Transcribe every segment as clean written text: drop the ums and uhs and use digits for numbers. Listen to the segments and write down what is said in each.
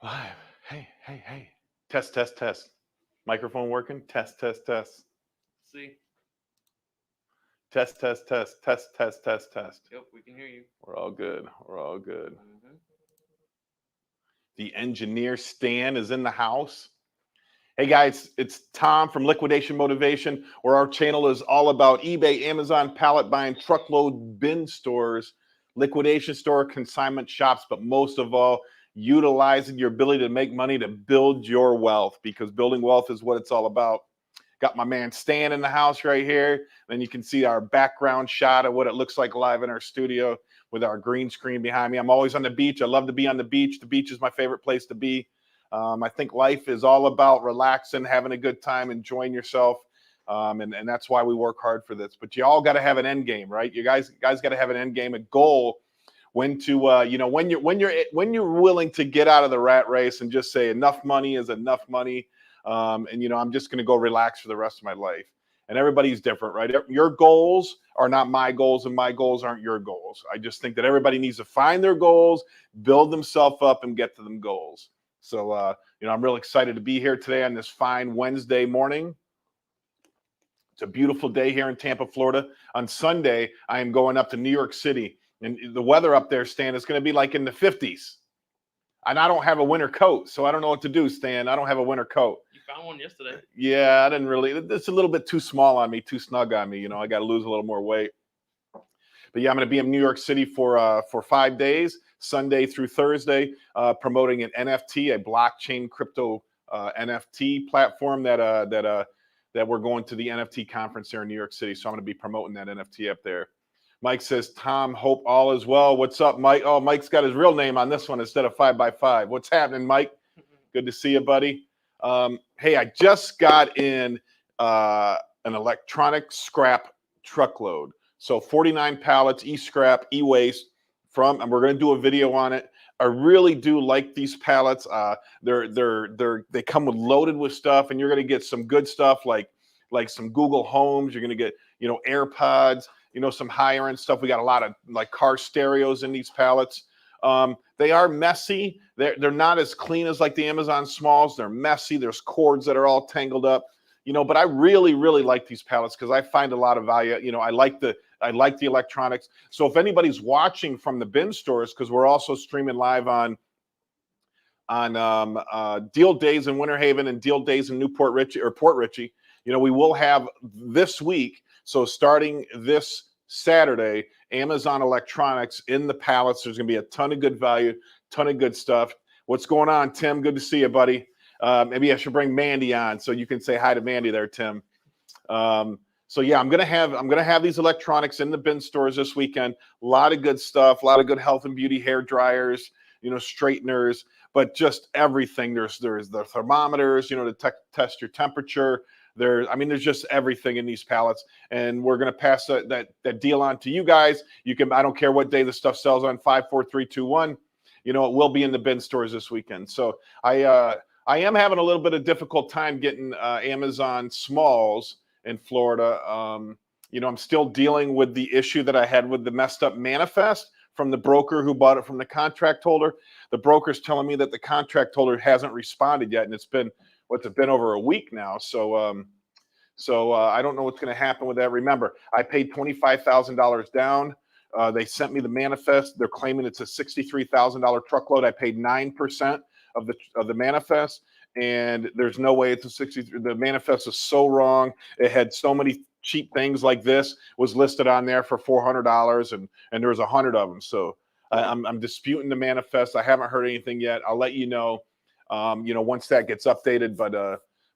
Live. Hey, hey, hey. Test, test, test. Microphone working? Test, test, test. See? Test, test, test, test, test, test, test. Yep, we can hear you. We're all good. We're all good. Mm-hmm. The engineer Stan is in the house. Hey guys, it's Tom from Liquidation Motivation, where our channel is all about eBay, Amazon, pallet buying, truckload bin stores, liquidation store, consignment shops, but most of all, utilizing your ability to make money to build your wealth, because building wealth is what it's all about. Got my man Stan in the house right here. Then you can see our background shot of what it looks like live in our studio with our green screen behind me. I'm always on the beach. I love to be on the beach. The beach is my favorite place to be. I think life is all about relaxing, having a good time, enjoying yourself. And that's why we work hard for this. But you all got to have an end game, right? You guys got to have an end game, a goal. When to when you're willing to get out of the rat race and just say enough money is enough money, and I'm just going to go relax for the rest of my life. And everybody's different, right? Your goals are not my goals, and my goals aren't your goals. I just think that everybody needs to find their goals, build themselves up, and get to them goals. So, I'm real excited to be here today on this fine Wednesday morning. It's a beautiful day here in Tampa, Florida. On Sunday, I am going up to New York City, and the weather up there, Stan, is going to be like in the 50s. And I don't have a winter coat, so I don't know what to do, Stan. I don't have a winter coat. You found one yesterday. Yeah, I didn't really. It's a little bit too small on me, too snug on me. I got to lose a little more weight. But yeah, I'm going to be in New York City for 5 days, Sunday through Thursday, promoting an NFT, a blockchain crypto NFT platform that we're going to the NFT conference here in New York City. So I'm going to be promoting that NFT up there. Mike says, Tom, hope all is well. What's up, Mike? Oh, Mike's got his real name on this one instead of 5x5. What's happening, Mike? Good to see you, buddy. Hey, I just got in an electronic scrap truckload. So 49 pallets, e-scrap, e-waste and we're going to do a video on it. I really do like these pallets. They come loaded with stuff, and you're going to get some good stuff like some Google Homes. You're going to get AirPods. Some higher end stuff. We got a lot of like car stereos in these pallets. They are messy. They're not as clean as like the Amazon Smalls. They're messy. There's cords that are all tangled up. But I really, really like these pallets because I find a lot of value. I like the electronics. So if anybody's watching from the bin stores, because we're also streaming live on Deal Days in Winter Haven and Deal Days in Newport Richey or Port Richey. We will have this week. So starting this Saturday, Amazon Electronics in the pallets. There's going to be a ton of good value, ton of good stuff. What's going on, Tim? Good to see you, buddy. Maybe I should bring Mandy on so you can say hi to Mandy there, Tim. So yeah, I'm gonna have these electronics in the bin stores this weekend. A lot of good stuff, a lot of good health and beauty hair dryers, straighteners, but just everything. There's the thermometers, to test your temperature. There's just everything in these pallets, and we're gonna pass that deal on to you guys. I don't care what day the stuff sells on, 5, 4, 3, 2, 1. It will be in the bin stores this weekend. So I am having a little bit of difficult time getting Amazon Smalls in Florida. I'm still dealing with the issue that I had with the messed up manifest from the broker who bought it from the contract holder. The broker's telling me that the contract holder hasn't responded yet, and it's been over a week now. So I don't know what's going to happen with that. Remember, I paid $25,000 down. They sent me the manifest. They're claiming it's a $63,000 truckload. I paid 9% of the manifest, and there's no way it's a 63. The manifest is so wrong. It had so many cheap things like this was listed on there for $400, and there was 100 of them. So I'm disputing the manifest. I haven't heard anything yet. I'll let you know, once that gets updated.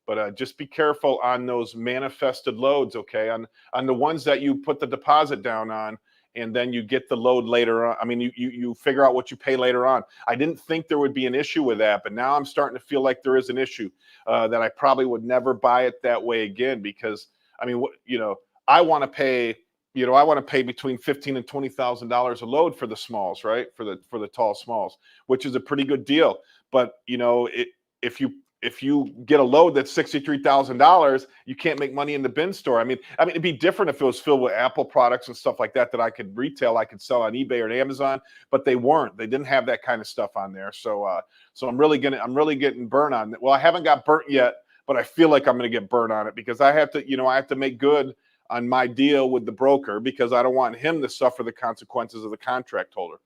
But just be careful on those manifested loads, okay? On the ones that you put the deposit down on, and then you get the load later on. You figure out what you pay later on. I didn't think there would be an issue with that, but now I'm starting to feel like there is an issue, that I probably would never buy it that way again, because I want to pay, between $15,000 and $20,000 a load for the smalls, right? For the tall smalls, which is a pretty good deal. But if if you get a load that's $63,000, you can't make money in the bin store. I mean, it'd be different if it was filled with Apple products and stuff like that I could retail, I could sell on eBay or Amazon, but they weren't. They didn't have that kind of stuff on there. So, so I'm really getting burnt on it. Well, I haven't got burnt yet, but I feel like I'm going to get burnt on it because I have to make good on my deal with the broker because I don't want him to suffer the consequences of the contract holder.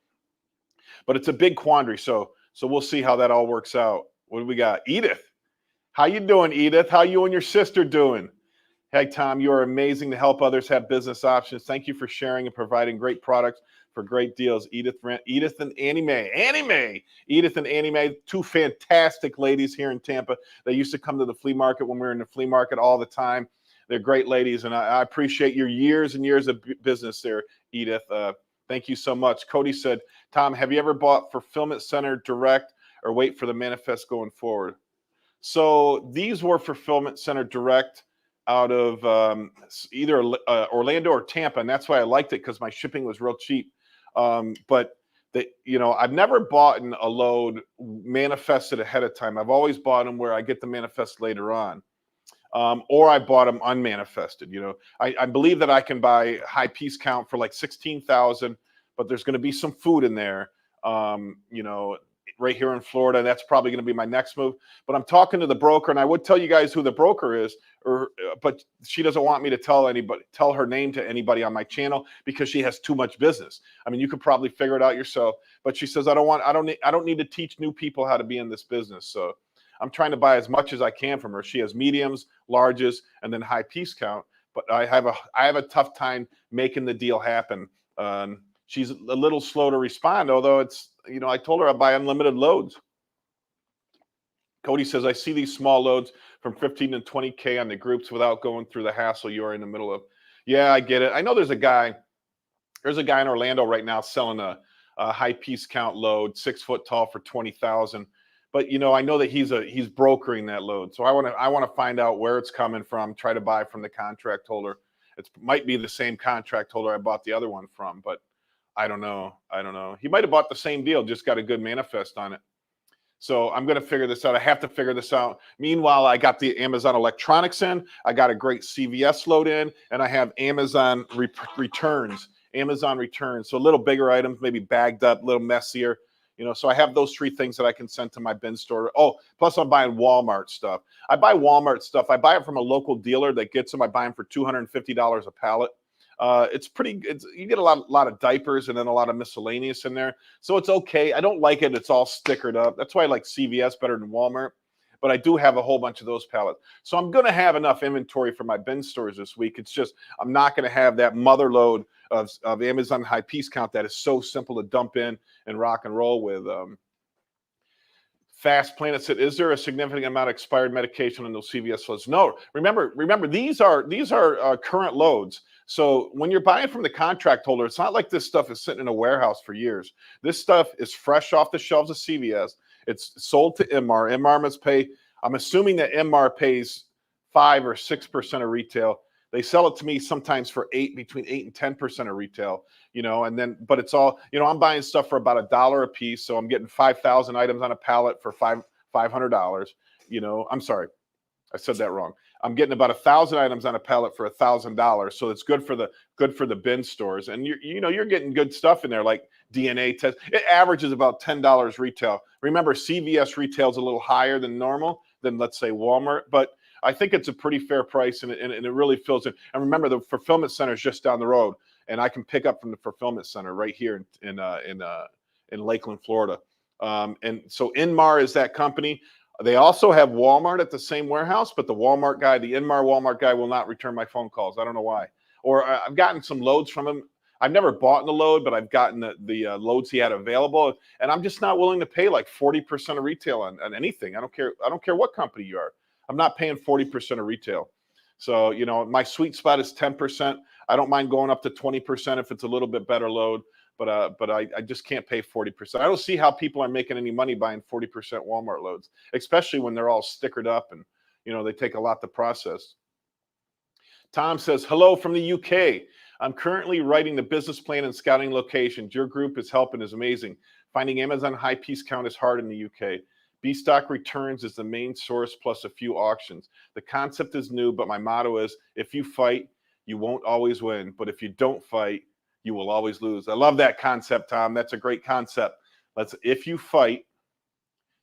But it's a big quandary. So we'll see how that all works out. What do we got? Edith. How you doing, Edith? How you and your sister doing? Hey, Tom, you are amazing to help others have business options. Thank you for sharing and providing great products for great deals. Edith and Annie Mae. Edith and Annie Mae, two fantastic ladies here in Tampa. They used to come to the flea market when we were in the flea market all the time. They're great ladies, and I appreciate your years and years of business there, Edith. Thank you so much. Cody said, Tom, have you ever bought Fulfillment Center direct or wait for the manifest going forward? So these were Fulfillment Center direct out of either Orlando or Tampa, and that's why I liked it because my shipping was real cheap. But I've never bought a load manifested ahead of time. I've always bought them where I get the manifest later on, or I bought them unmanifested. I believe that I can buy high piece count for like 16,000, but there's going to be some food in there. Right here in Florida, and that's probably going to be my next move. But I'm talking to the broker, and I would tell you guys who the broker is, but she doesn't want me to tell her name to anybody on my channel because she has too much business. I mean, you could probably figure it out yourself. But she says I don't need to teach new people how to be in this business. So I'm trying to buy as much as I can from her. She has mediums, larges, and then high piece count. But I have a tough time making the deal happen. She's a little slow to respond, although I told her I'd buy unlimited loads. Cody says, I see these small loads from 15 to 20K on the groups without going through the hassle you are in the middle of. Yeah, I get it. I know there's a guy in Orlando right now selling a high piece count load, 6 foot tall for 20,000. But I know that he's brokering that load. So I want to find out where it's coming from, try to buy from the contract holder. It might be the same contract holder I bought the other one from, but I don't know. He might have bought the same deal, just got a good manifest on it. So I'm going to figure this out. I have to figure this out. Meanwhile, I got the Amazon electronics in. I got a great CVS load in, and I have Amazon returns. So a little bigger items, maybe bagged up, a little messier. So I have those 3 things that I can send to my bin store. Oh, plus I'm buying Walmart stuff. I buy Walmart stuff. I buy it from a local dealer that gets them. I buy them for $250 a pallet. You get a lot of diapers and then a lot of miscellaneous in there. So it's okay. I don't like it. It's all stickered up. That's why I like CVS better than Walmart. But I do have a whole bunch of those pallets. So I'm going to have enough inventory for my bin stores this week. It's just I'm not going to have that mother load of Amazon high piece count that is so simple to dump in and rock and roll with. Fast Planet said, is there a significant amount of expired medication in those CVS loads? No. Remember, these are current loads. So when you're buying from the contract holder, it's not like this stuff is sitting in a warehouse for years. This stuff is fresh off the shelves of CVS. It's sold to Inmar. Inmar must pay. I'm assuming that Inmar pays 5 or 6% of retail. They sell it to me sometimes for between 8 and 10% of retail, but it's all, I'm buying stuff for about $1 a piece. So I'm getting 5,000 items on a pallet for $500. I'm sorry, I said that wrong. I'm getting about 1,000 items on a pallet for $1,000. So it's good for the bin stores. And you're getting good stuff in there, like DNA test. It averages about $10 retail. Remember, CVS retails a little higher than normal than, let's say, Walmart, but I think it's a pretty fair price, and it really fills in. And remember, the fulfillment center is just down the road, and I can pick up from the fulfillment center right here in Lakeland, Florida. And so Inmar is that company. They also have Walmart at the same warehouse, but the Inmar Walmart guy will not return my phone calls. I don't know why. Or I've gotten some loads from him. I've never bought in the load, but I've gotten the loads he had available, and I'm just not willing to pay like 40% of retail on anything. I don't care what company you are. I'm not paying 40% of retail. So, my sweet spot is 10%. I don't mind going up to 20% if it's a little bit better load, but I just can't pay 40%. I don't see how people are making any money buying 40% Walmart loads, especially when they're all stickered up and, they take a lot to process. Tom says, hello from the UK. I'm currently writing the business plan and scouting locations. Your group is helping is amazing. Finding Amazon high piece count is hard in the UK. B-stock returns is the main source plus a few auctions. The concept is new, but my motto is, if you fight, you won't always win. But if you don't fight, you will always lose. I love that concept, Tom. That's a great concept. If you fight,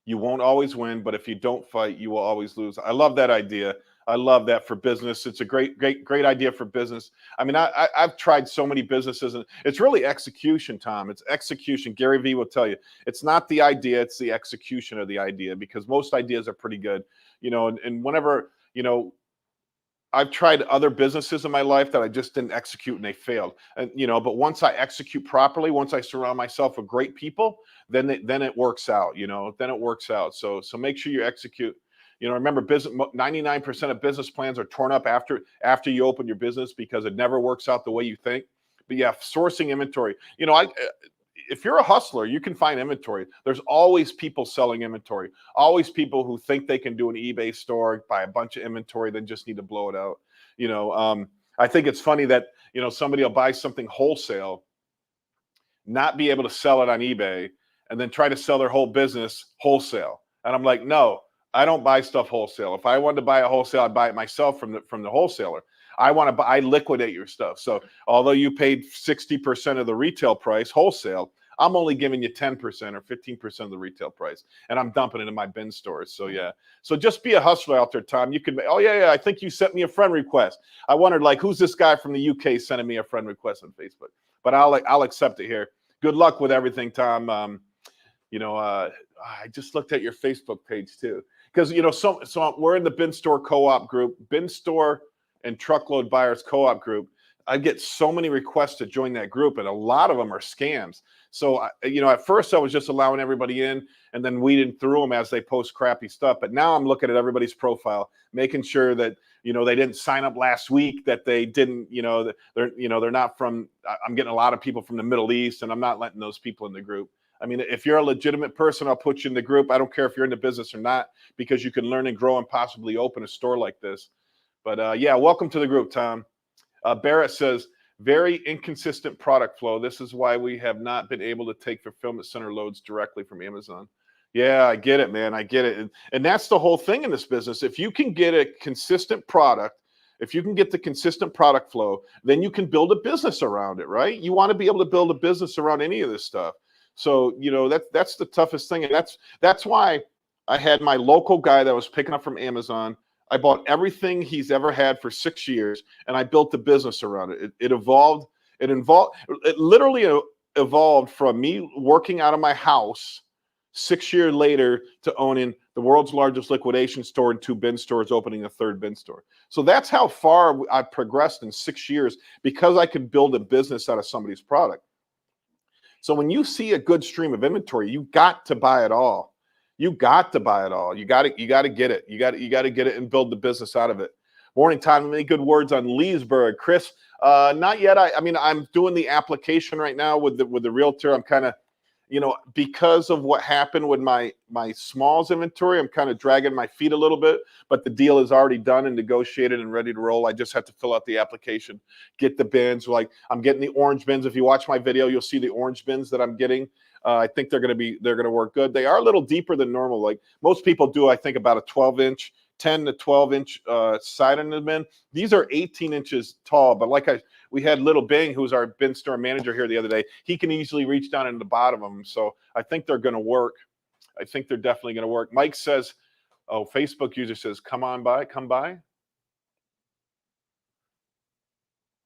you won't always win, but if you don't fight, you will always lose. I love that idea. I love that for business. It's a great idea for business. I mean, I've tried so many businesses, and it's really execution, Tom. It's execution. Gary Vee will tell you, it's not the idea, it's the execution of the idea, because most ideas are pretty good, and whenever, I've tried other businesses in my life that I just didn't execute and they failed. And but once I execute properly, once I surround myself with great people, then it works out, then it works out. So make sure you execute. Remember, 99% of business plans are torn up after you open your business because it never works out the way you think. But yeah, sourcing inventory. If you're a hustler, you can find inventory. There's always people selling inventory, always people who think they can do an eBay store, buy a bunch of inventory, then just need to blow it out. I think it's funny that, somebody will buy something wholesale, not be able to sell it on eBay, and then try to sell their whole business wholesale. And I'm like, no, I don't buy stuff wholesale. If I wanted to buy a wholesale, I'd buy it myself from the wholesaler. I liquidate your stuff. So although you paid 60% of the retail price wholesale, I'm only giving you 10% or 15% of the retail price, and I'm dumping it in my bin stores. So yeah. So just be a hustler out there, Tom. You can, oh yeah, I think you sent me a friend request. I wondered, like, who's this guy from the UK sending me a friend request on Facebook? But I'll accept it here. Good luck with everything, Tom. I just looked at your Facebook page too, because so we're in the Bin Store Co-op group, Bin Store and Truckload Buyers Co-op group. I get so many requests to join that group, and a lot of them are scams. So, at first I was just allowing everybody in and then weeding through them as they post crappy stuff. But now I'm looking at everybody's profile, making sure that, they didn't sign up last week, that they didn't, that they're not from, I'm getting a lot of people from the Middle East, and I'm not letting those people in the group. I mean, if you're a legitimate person, I'll put you in the group. I don't care if you're in the business or not, because you can learn and grow and possibly open a store like this. But yeah, welcome to the group, Tom. Barrett says, very inconsistent product flow. This is why we have not been able to take fulfillment center loads directly from Amazon. Yeah, I get it, man. I get it. And that's the whole thing in this business. If you can get a consistent product, if you can get the consistent product flow, then you can build a business around it, right? You want to be able to build a business around any of this stuff. So, that's the toughest thing. And that's why I had my local guy that was picking up from Amazon. I bought everything he's ever had for 6 years, and I built a business around it. It literally evolved from me working out of my house 6 years later to owning the world's largest liquidation store and 2 bin stores, opening a 3rd bin store. So that's how far I progressed in 6 years, because I could build a business out of somebody's product. So when you see a good stream of inventory, you got to buy it all. You got to buy it all. You got to get it. You got to get it and build the business out of it. Morning time. Any good words on Leesburg, Chris? Not yet. I mean, I'm doing the application right now with the realtor. I'm kind of, because of what happened with my smalls inventory, I'm kind of dragging my feet a little bit. But the deal is already done and negotiated and ready to roll. I just have to fill out the application, get the bins. Like, I'm getting the orange bins. If you watch my video, you'll see the orange bins that I'm getting. I think they're going to work good. They are a little deeper than normal. Like most people do, I think about a 12-inch, 10 to 12-inch side on the bin. These are 18 inches tall, but we had Little Bing, who's our bin store manager here the other day. He can easily reach down into the bottom of them. So I think they're going to work. I think they're definitely going to work. Mike says, oh, Facebook user says, come by.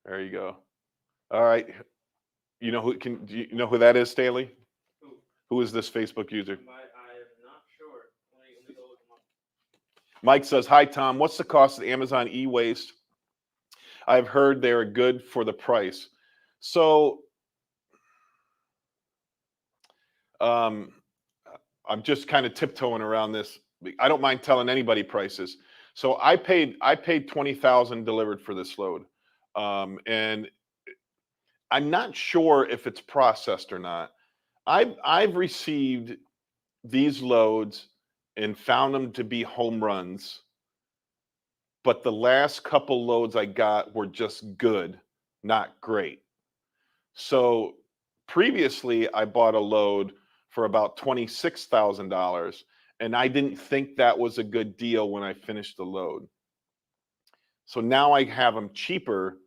There you go. All right. Do you know who that is, Stanley? Who is this Facebook user? I am not sure. Let me go look him up. Mike says, hi, Tom. What's the cost of Amazon e-waste? I've heard they're good for the price. So I'm just kind of tiptoeing around this. I don't mind telling anybody prices. So I paid $20,000 delivered for this load. And I'm not sure if it's processed or not. I've received these loads and found them to be home runs, but the last couple loads I got were just good, not great. So previously I bought a load for about $26,000, and I didn't think that was a good deal when I finished the load. So now I have them cheaper.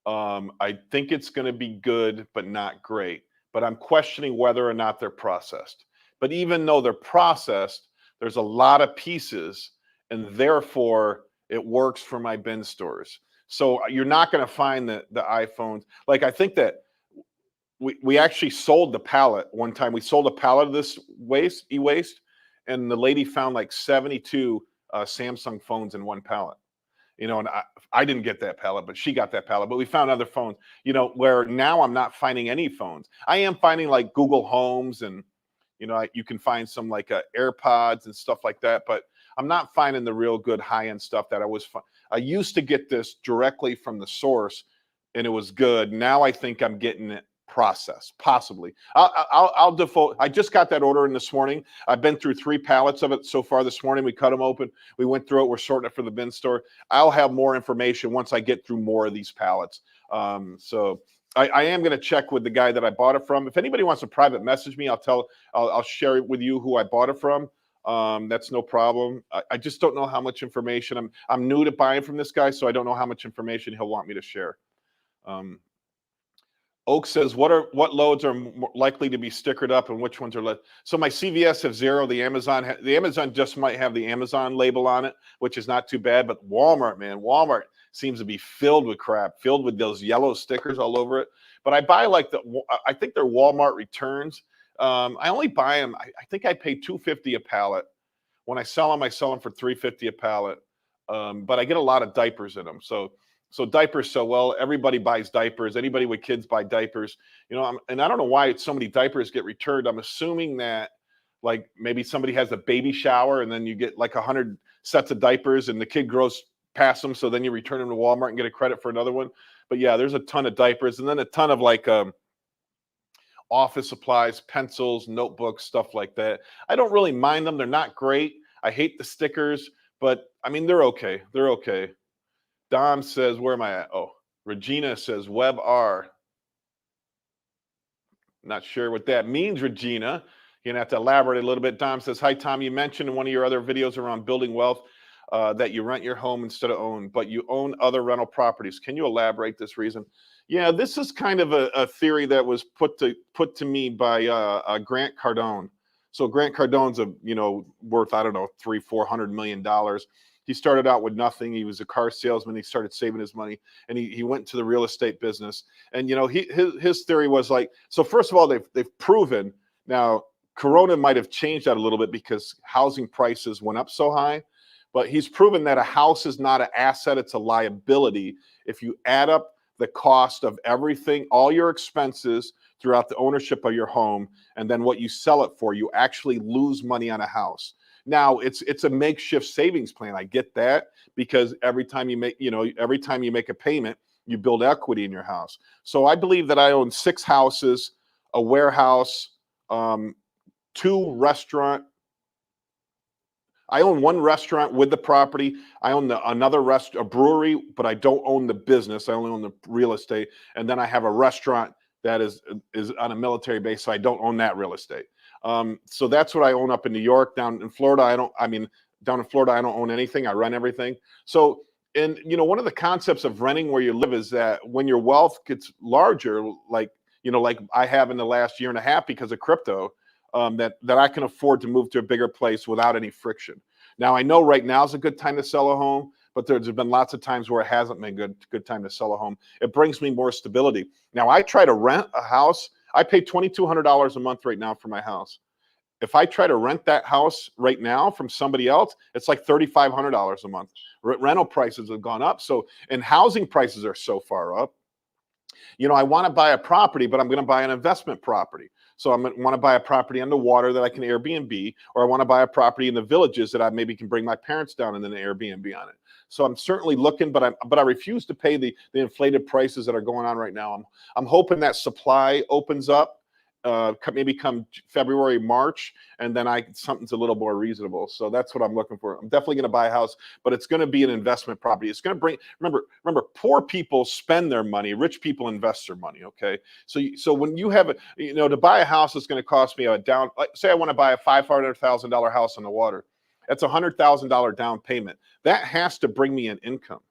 I think it's going to be good, but not great. But I'm questioning whether or not they're processed. But even though they're processed, there's a lot of pieces, and therefore it works for my bin stores. So you're not going to find the iPhones. Like, I think that we actually sold the pallet one time. We sold a pallet of this e-waste, and the lady found like 72 Samsung phones in one pallet. You know, and I didn't get that pallet, but she got that pallet. But we found other phones, you know, where now I'm not finding any phones. I am finding like Google Homes, and, you know, you can find some like AirPods and stuff like that. But I'm not finding the real good high-end stuff that I used to get this directly from the source, and it was good. Now I think I'm getting it processed, possibly. I'll default. I just got that order in this morning. I've been through 3 pallets of it so far this morning. We cut them open. We went through it. We're sorting it for the bin store. I'll have more information once I get through more of these pallets. So I am going to check with the guy that I bought it from. If anybody wants to private message me, I'll share it with you who I bought it from. That's no problem. I just don't know how much information. I'm new to buying from this guy, so I don't know how much information he'll want me to share. Oak says, what loads are likely to be stickered up and which ones are left? So my CVS have 0. The Amazon just might have the Amazon label on it, which is not too bad. But Walmart, man, Walmart seems to be filled with crap, filled with those yellow stickers all over it. But I buy like I think they're Walmart returns. I only buy them. I think I pay $2.50 a pallet. When I sell them for $3.50 a pallet. But I get a lot of diapers in them. So diapers sell well. Everybody buys diapers. Anybody with kids buy diapers. You know, and I don't know why so many diapers get returned. I'm assuming that like maybe somebody has a baby shower and then you get like 100 sets of diapers and the kid grows past them. So then you return them to Walmart and get a credit for another one. But yeah, there's a ton of diapers and then a ton of like office supplies, pencils, notebooks, stuff like that. I don't really mind them. They're not great. I hate the stickers, but I mean, they're okay. They're okay. Dom says, where am I at? Oh, Regina says, WebR. Not sure what that means, Regina. You're going to have to elaborate a little bit. Dom says, hi, Tom. You mentioned in one of your other videos around building wealth that you rent your home instead of own, but you own other rental properties. Can you elaborate this reason? Yeah, this is kind of a theory that was put to me by Grant Cardone. So Grant Cardone's worth, I don't know, $300-400 million. He started out with nothing. He was a car salesman. He started saving his money, and he went into the real estate business. And his theory was like, so first of all, they've proven now. Corona might have changed that a little bit because housing prices went up so high, but he's proven that a house is not an asset; it's a liability. If you add up the cost of everything, all your expenses throughout the ownership of your home, and then what you sell it for, you actually lose money on a house. Now it's a makeshift savings plan. I get that because every time you make a payment, you build equity in your house. So I believe that I own 6 houses, a warehouse, 2 restaurant. I own 1 restaurant with the property. I own a brewery, but I don't own the business. I only own the real estate. And then I have a restaurant that is on a military base, so I don't own that real estate. So that's what I own up in New York. Down in Florida, I don't own anything. I rent everything. So, and one of the concepts of renting where you live is that when your wealth gets larger, like I have in the last year and a half because of crypto, that I can afford to move to a bigger place without any friction. Now, I know right now is a good time to sell a home, but there's been lots of times where it hasn't been good time to sell a home. It brings me more stability. Now, I try to rent a house. I pay $2,200 a month right now for my house. If I try to rent that house right now from somebody else, it's like $3,500 a month. Rental prices have gone up. So, and housing prices are so far up. I want to buy a property, but I'm going to buy an investment property. So I want to buy a property on the water that I can Airbnb, or I want to buy a property in the villages that I maybe can bring my parents down and then Airbnb on it. So I'm certainly looking, but I refuse to pay the inflated prices that are going on right now. I'm hoping that supply opens up maybe come February, March, and then something's a little more reasonable. So that's what I'm looking for. I'm definitely going to buy a house, but it's going to be an investment property. It's going to bring. Remember, poor people spend their money, rich people invest their money. Okay, so when you have to buy a house, it's going to cost me like say I want to buy a $500,000 house on the water. That's $100,000 down payment. That has to bring me an income.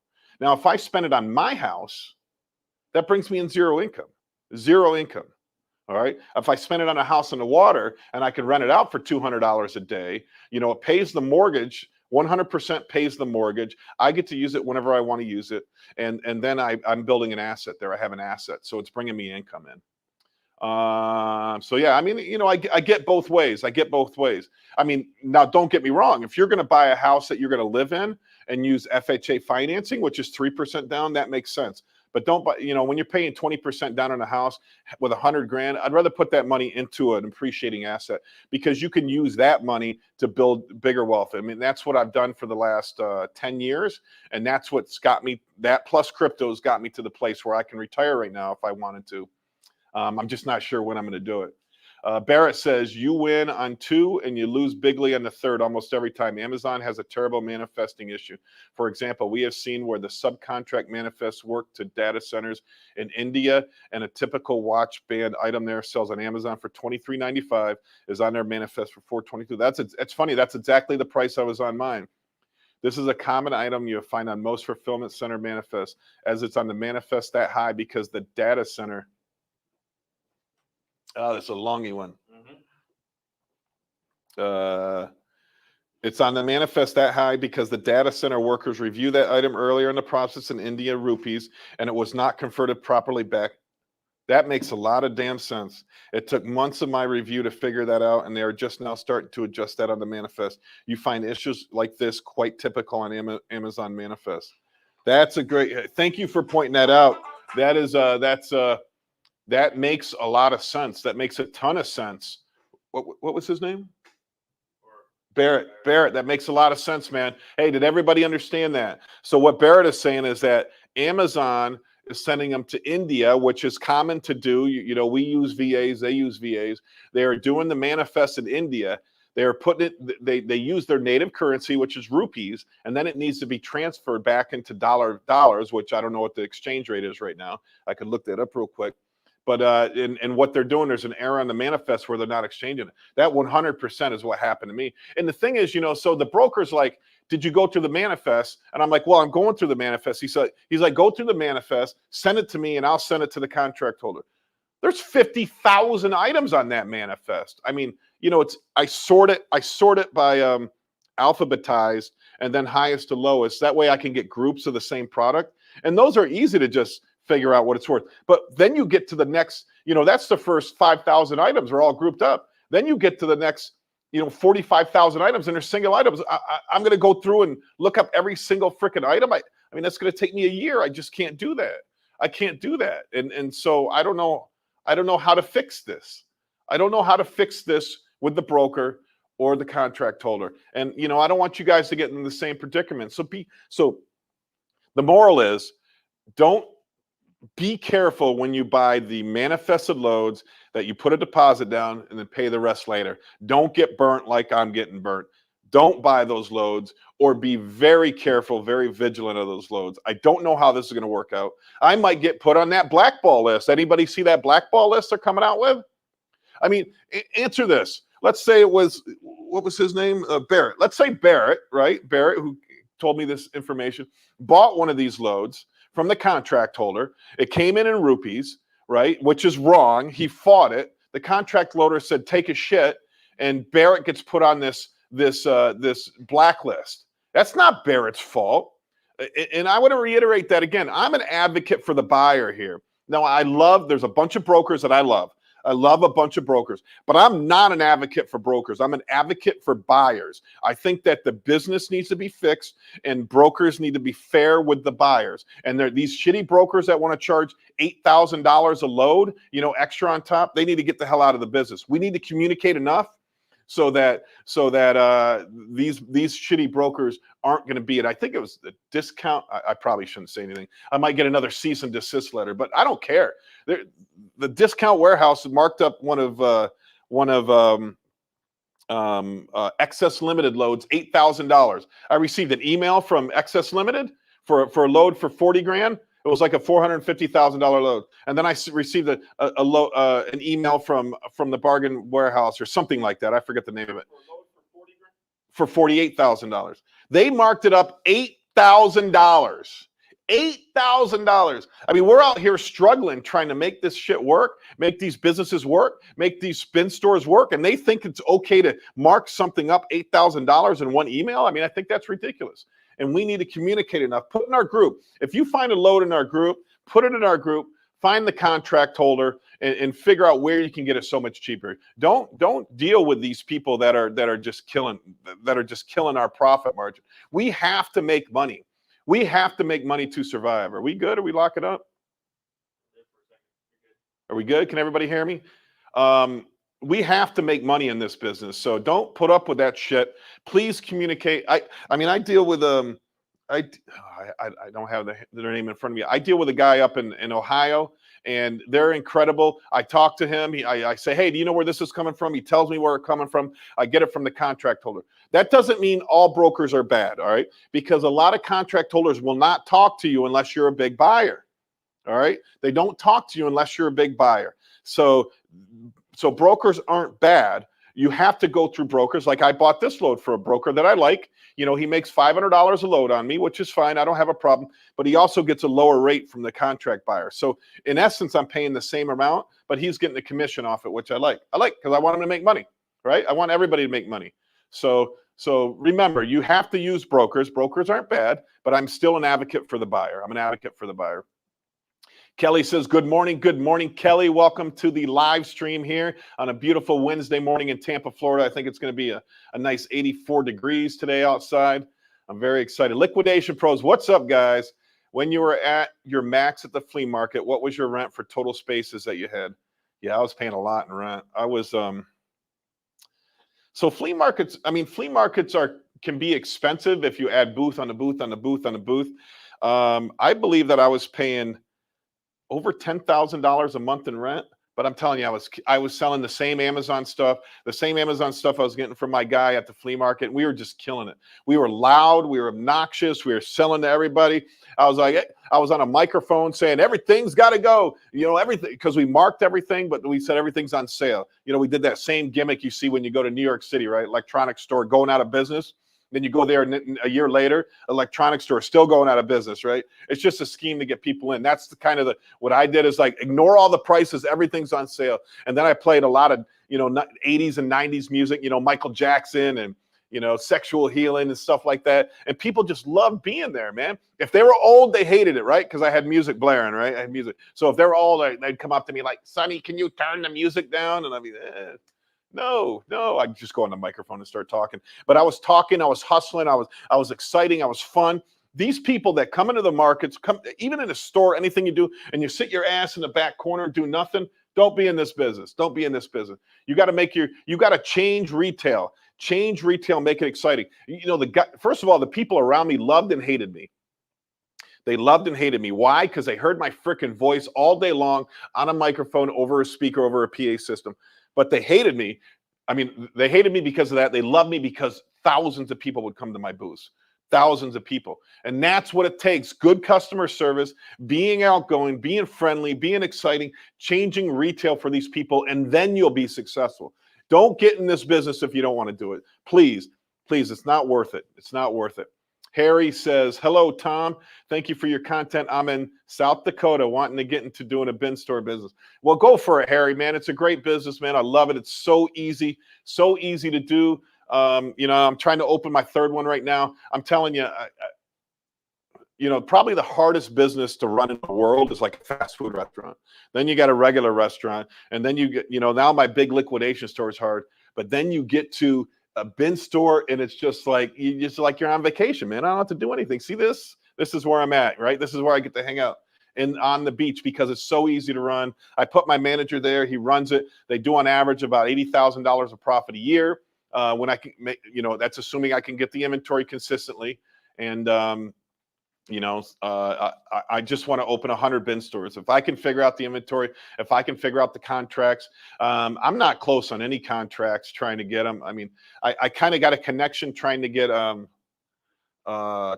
Now, if I spend it on my house, that brings me in zero income. Zero income. All right. If I spend it on a house on the water and I can rent it out for $200 a day, it pays the mortgage. 100% pays the mortgage. I get to use it whenever I want to use it, and then I'm building an asset there. I have an asset, so it's bringing me income in. So yeah, I mean, I get both ways. I get both ways. I mean, now don't get me wrong. If you're going to buy a house that you're going to live in and use FHA financing, which is 3% down, that makes sense. But don't buy, when you're paying 20% down on a house with $100,000, I'd rather put that money into an appreciating asset, because you can use that money to build bigger wealth. I mean, that's what I've done for the last 10 years. And that's what's got me, that plus crypto's got me to the place where I can retire right now if I wanted to. I'm just not sure when I'm going to do it. Barrett says, you win on 2 and you lose bigly on the 3rd almost every time. Amazon has a terrible manifesting issue. For example, we have seen where the subcontract manifests work to data centers in India, and a typical watch band item there sells on Amazon for $23.95 is on their manifest for $422. It's funny. That's exactly the price I was on mine. This is a common item you'll find on most fulfillment center manifests, as it's on the manifest that high because the data center. Oh, that's a longy one. It's on the manifest that high because the data center workers reviewed that item earlier in the process in India rupees, and it was not converted properly back. That makes a lot of damn sense. It took months of my review to figure that out, and they are just now starting to adjust that on the manifest. You find issues like this quite typical on Amazon manifest. That's a great. Thank you for pointing that out. That makes a lot of sense. That makes a ton of sense. What was his name? Barrett. That makes a lot of sense, man. Hey, did everybody understand that? So what Barrett is saying is that Amazon is sending them to India, which is common to do. We use VAs, they use VAs. They are doing the manifest in India. They're putting it, they use their native currency, which is rupees, and then it needs to be transferred back into dollars, which I don't know what the exchange rate is right now. I could look that up real quick. But and what they're doing, there's an error on the manifest where they're not exchanging it. That 100% is what happened to me. And the thing is, so the broker's like, did you go through the manifest? And I'm like, well, I'm going through the manifest. He's like, go through the manifest, send it to me, and I'll send it to the contract holder. There's 50,000 items on that manifest. I mean, I sort it by alphabetized and then highest to lowest. That way I can get groups of the same product. And those are easy to just figure out what it's worth. But then you get to the next, that's the first 5,000 items are all grouped up. Then you get to the next, 45,000 items, and they're single items. I'm going to go through and look up every single freaking item. I mean, that's going to take me a year. I just can't do that. I can't do that. And so I don't know how to fix this. I don't know how to fix this with the broker or the contract holder. And, I don't want you guys to get in the same predicament. So the moral is, don't be careful when you buy the manifested loads that you put a deposit down and then pay the rest later. Don't get burnt like I'm getting burnt. Don't buy those loads, or be very careful, very vigilant of those loads. I don't know how this is going to work out. I might get put on that blackball list. Anybody see that blackball list they're coming out with? I mean, answer this. Let's say it was, what was his name? Barrett. Let's say Barrett, right? Barrett, who told me this information, bought one of these loads from the contract holder. It came in rupees, right? Which is wrong. He fought it. The contract holder said, take a shit. And Barrett gets put on this blacklist. That's not Barrett's fault. And I want to reiterate that again. I'm an advocate for the buyer here. Now, there's a bunch of brokers that I love. I love a bunch of brokers, but I'm not an advocate for brokers. I'm an advocate for buyers. I think that the business needs to be fixed, and brokers need to be fair with the buyers. And these shitty brokers that want to charge $8,000 a load, extra on top, they need to get the hell out of the business. We need to communicate enough so that these shitty brokers aren't going to be it. I think it was the discount. I probably shouldn't say anything. I might get another cease and desist letter, but I don't care. The Discount Warehouse marked up one of Excess Limited loads $8,000. I received an email from Excess Limited for a load for 40 grand. It was like a $450,000 load, and then I received an email from the Bargain Warehouse or something like that. I forget the name of it. For $48,000. They marked it up $8,000. $8,000. I mean, we're out here struggling, trying to make this shit work, make these businesses work, make these spin stores work, and they think it's okay to mark something up $8,000 in one email. I mean, I think that's ridiculous. And we need to communicate enough. Put in our group. If you find a load in our group, put it in our group. Find the contract holder and figure out where you can get it so much cheaper. Don't deal with these people that are just killing our profit margin. We have to make money. We have to make money to survive. Are we good? Are we locking up? Are we good? Can everybody hear me? We have to make money in this business. So don't put up with that shit. Please communicate. I mean, I deal with I don't have their name in front of me. I deal with a guy up in Ohio, and they're incredible. I talk to him. I say, hey, do you know where this is coming from? He tells me where it's coming from. I get it from the contract holder. That doesn't mean all brokers are bad, all right? Because a lot of contract holders will not talk to you unless you're a big buyer, all right? They don't talk to you unless you're a big buyer. So brokers aren't bad. You have to go through brokers. Like I bought this load for a broker that I like. You know, he makes $500 a load on me, which is fine. I don't have a problem. But he also gets a lower rate from the contract buyer. So in essence, I'm paying the same amount, but he's getting a commission off it, which I like. Because I want him to make money, right? I want everybody to make money. So remember, you have to use brokers. Brokers aren't bad, but I'm still an advocate for the buyer. I'm an advocate for the buyer. Kelly says, good morning. Good morning, Kelly. Welcome to the live stream here on a beautiful Wednesday morning in Tampa, Florida. I think it's going to be a nice 84 degrees today outside. I'm very excited. Liquidation Pros, what's up, guys? When you were at your max at the flea market, what was your rent for total spaces that you had? Yeah, I was paying a lot in rent. I was, so flea markets, I mean, flea markets can be expensive if you add booth on the booth on the booth on the booth. I believe that I was paying over $10,000 a month in rent, but I'm telling you, I was selling the same Amazon stuff I was getting from my guy at the flea market. We were just killing it. We were loud, we were obnoxious, we were selling to everybody. I was on a microphone saying everything's got to go, you know, everything, because we marked everything, but we said everything's on sale. You know, we did that same gimmick you see when you go to New York City, right? Electronics store going out of business. Then you go there and a year later, electronics store still going out of business, right? It's just a scheme to get people in. That's the kind of what I did is like, ignore all the prices, everything's on sale. And then I played a lot of, you know, 80s and 90s music, you know, Michael Jackson and, you know, Sexual Healing and stuff like that. And people just loved being there, man. If they were old, they hated it, right? Because I had music blaring, right? I had music. So if they were old, they'd come up to me like, Sonny, can you turn the music down? And I'd be, No, I'd just go on the microphone and start talking. But I was talking, I was hustling, I was exciting, I was fun. These people that come into the markets, even in a store, anything you do, and you sit your ass in the back corner and do nothing, don't be in this business. Don't be in this business. You got to change retail. Change retail, make it exciting. You know, first of all, the people around me loved and hated me. They loved and hated me. Why? Because they heard my freaking voice all day long on a microphone, over a speaker, over a PA system. But they hated me. I mean, they hated me because of that. They loved me because thousands of people would come to my booths. Thousands of people. And that's what it takes. Good customer service, being outgoing, being friendly, being exciting, changing retail for these people, and then you'll be successful. Don't get in this business if you don't want to do it. Please, it's not worth it. It's not worth it. Harry says, hello, Tom. Thank you for your content. I'm in South Dakota wanting to get into doing a bin store business. Well, go for it, Harry, man. It's a great business, man. I love it. It's so easy to do. You know, I'm trying to open my third one right now. I'm telling you, you know, probably the hardest business to run in the world is like a fast food restaurant. Then you got a regular restaurant. And then you get, you know, now my big liquidation store is hard. But then you get to a bin store and it's just like you're on vacation, man. I don't have to do anything. See this? This is where I'm at, right? This is where I get to hang out and on the beach because it's so easy to run. I put my manager there. He runs it. They do on average about $80,000 of profit a year. when I can make, that's assuming I can get the inventory consistently. And, I just want to open 100 bin stores. If I can figure out the inventory, if I can figure out the contracts, I'm not close on any contracts trying to get them. I mean, I kind of got a connection trying to get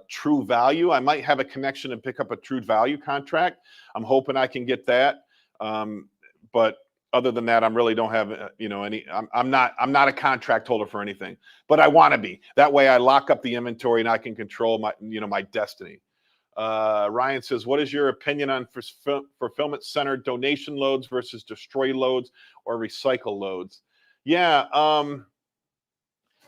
True Value. I might have a connection and pick up a True Value contract. I'm hoping I can get that. But other than that, I really don't have, any. I'm not a contract holder for anything, but I want to be. That way, I lock up the inventory and I can control my, my destiny. Ryan says, "What is your opinion on fulfillment center donation loads versus destroy loads or recycle loads?" Yeah, I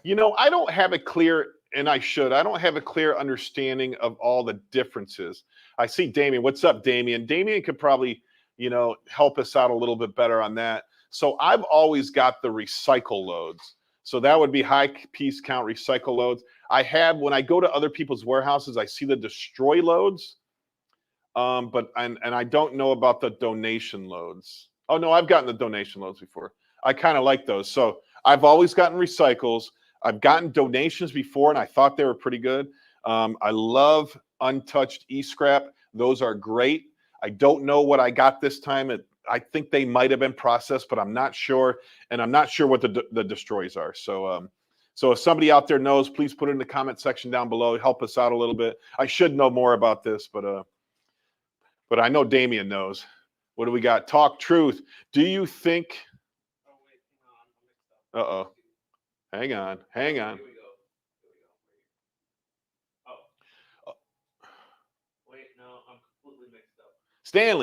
don't have a clear, and I don't have a clear understanding of all the differences. I see Damien. What's up, Damien? Damien could probably, help us out a little bit better on that. So I've always got the recycle loads. So that would be high piece count recycle loads. When I go to other people's warehouses, I see the destroy loads. But I don't know about the donation loads. Oh no, I've gotten the donation loads before. I kind of like those. So I've always gotten recycles. I've gotten donations before, and I thought they were pretty good. I love untouched e-scrap. Those are great. I don't know what I got this time. I think they might have been processed, but I'm not sure. And I'm not sure what the destroys are. So if somebody out there knows, please put it in the comment section down below. Help us out a little bit. I should know more about this, but I know Damien knows. What do we got? Talk truth. Do you think? Oh wait, hang on, I'm mixed up. Hang on. Here we go. Oh. Wait, no, I'm completely mixed up.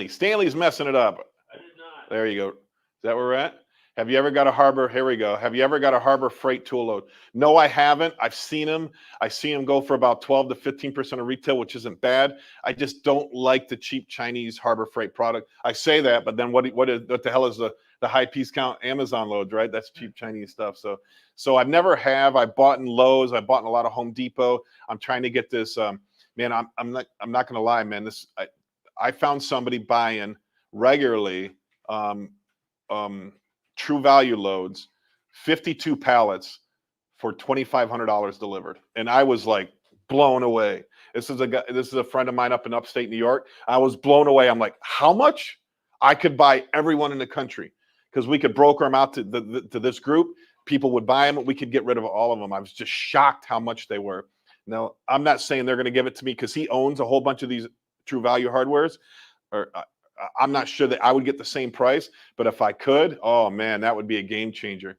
Stanley's messing it up. I did not. There you go. Is that where we're at? Have you ever got a Harbor? Here we go. Have you ever got a Harbor Freight tool load? No, I haven't. I've seen them. I see them go for about 12 to 15% of retail, which isn't bad. I just don't like the cheap Chinese Harbor Freight product. I say that, but then what the hell is the high piece count Amazon loads, right? That's cheap Chinese stuff. So I've never have. I bought in Lowe's. I bought in a lot of Home Depot. I'm trying to get this. Man, I'm not gonna lie, man. I found somebody buying regularly True Value loads, 52 pallets for $2,500 delivered, and I was like blown away. This is a friend of mine up in upstate New York. I was blown away. I'm like, how much? I could buy everyone in the country because we could broker them out to this group. People would buy them. We could get rid of all of them. I was just shocked how much they were. Now, I'm not saying they're going to give it to me because he owns a whole bunch of these True Value hardwares, or I'm not sure that I would get the same price, but if I could, oh man, that would be a game changer.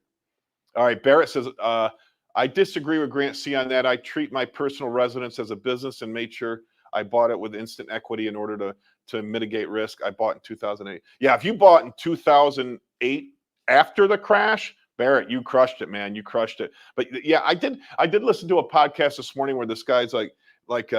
All right, Barrett says, I disagree with Grant C on that. I treat my personal residence as a business and made sure I bought it with instant equity in order to mitigate risk. I bought in 2008. Yeah, if you bought in 2008 after the crash, Barrett, you crushed it, man. You crushed it. But yeah, I did listen to a podcast this morning where this guy's like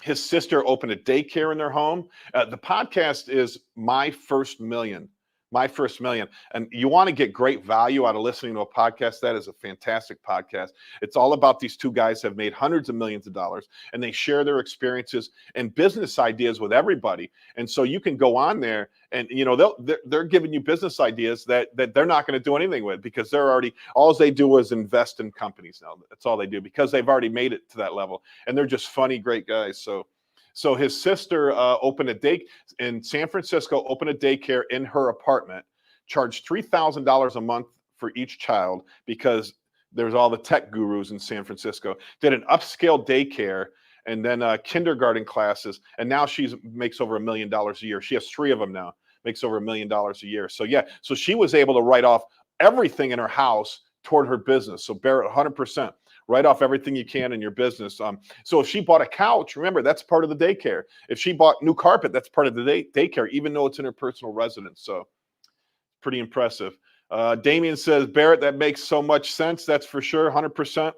his sister opened a daycare in their home. The podcast is My First Million. And you want to get great value out of listening to a podcast, that is a fantastic podcast. It's all about these two guys have made hundreds of millions of dollars, and they share their experiences and business ideas with everybody. And so you can go on there and, they're giving you business ideas that they're not going to do anything with because all they do is invest in companies now. That's all they do because they've already made it to that level. And they're just funny, great guys. So his sister opened in San Francisco, opened a daycare in her apartment, charged $3,000 a month for each child because there's all the tech gurus in San Francisco. Did an upscale daycare and then kindergarten classes, and now she makes over $1 million a year. She has 3 of them now, makes over $1 million a year. So yeah, so she was able to write off everything in her house toward her business. So Barrett, 100%. Write off everything you can in your business. So if she bought a couch, remember, that's part of the daycare. If she bought new carpet, that's part of the daycare, even though it's in her personal residence. So pretty impressive. Damien says, Barrett, that makes so much sense. That's for sure, 100%.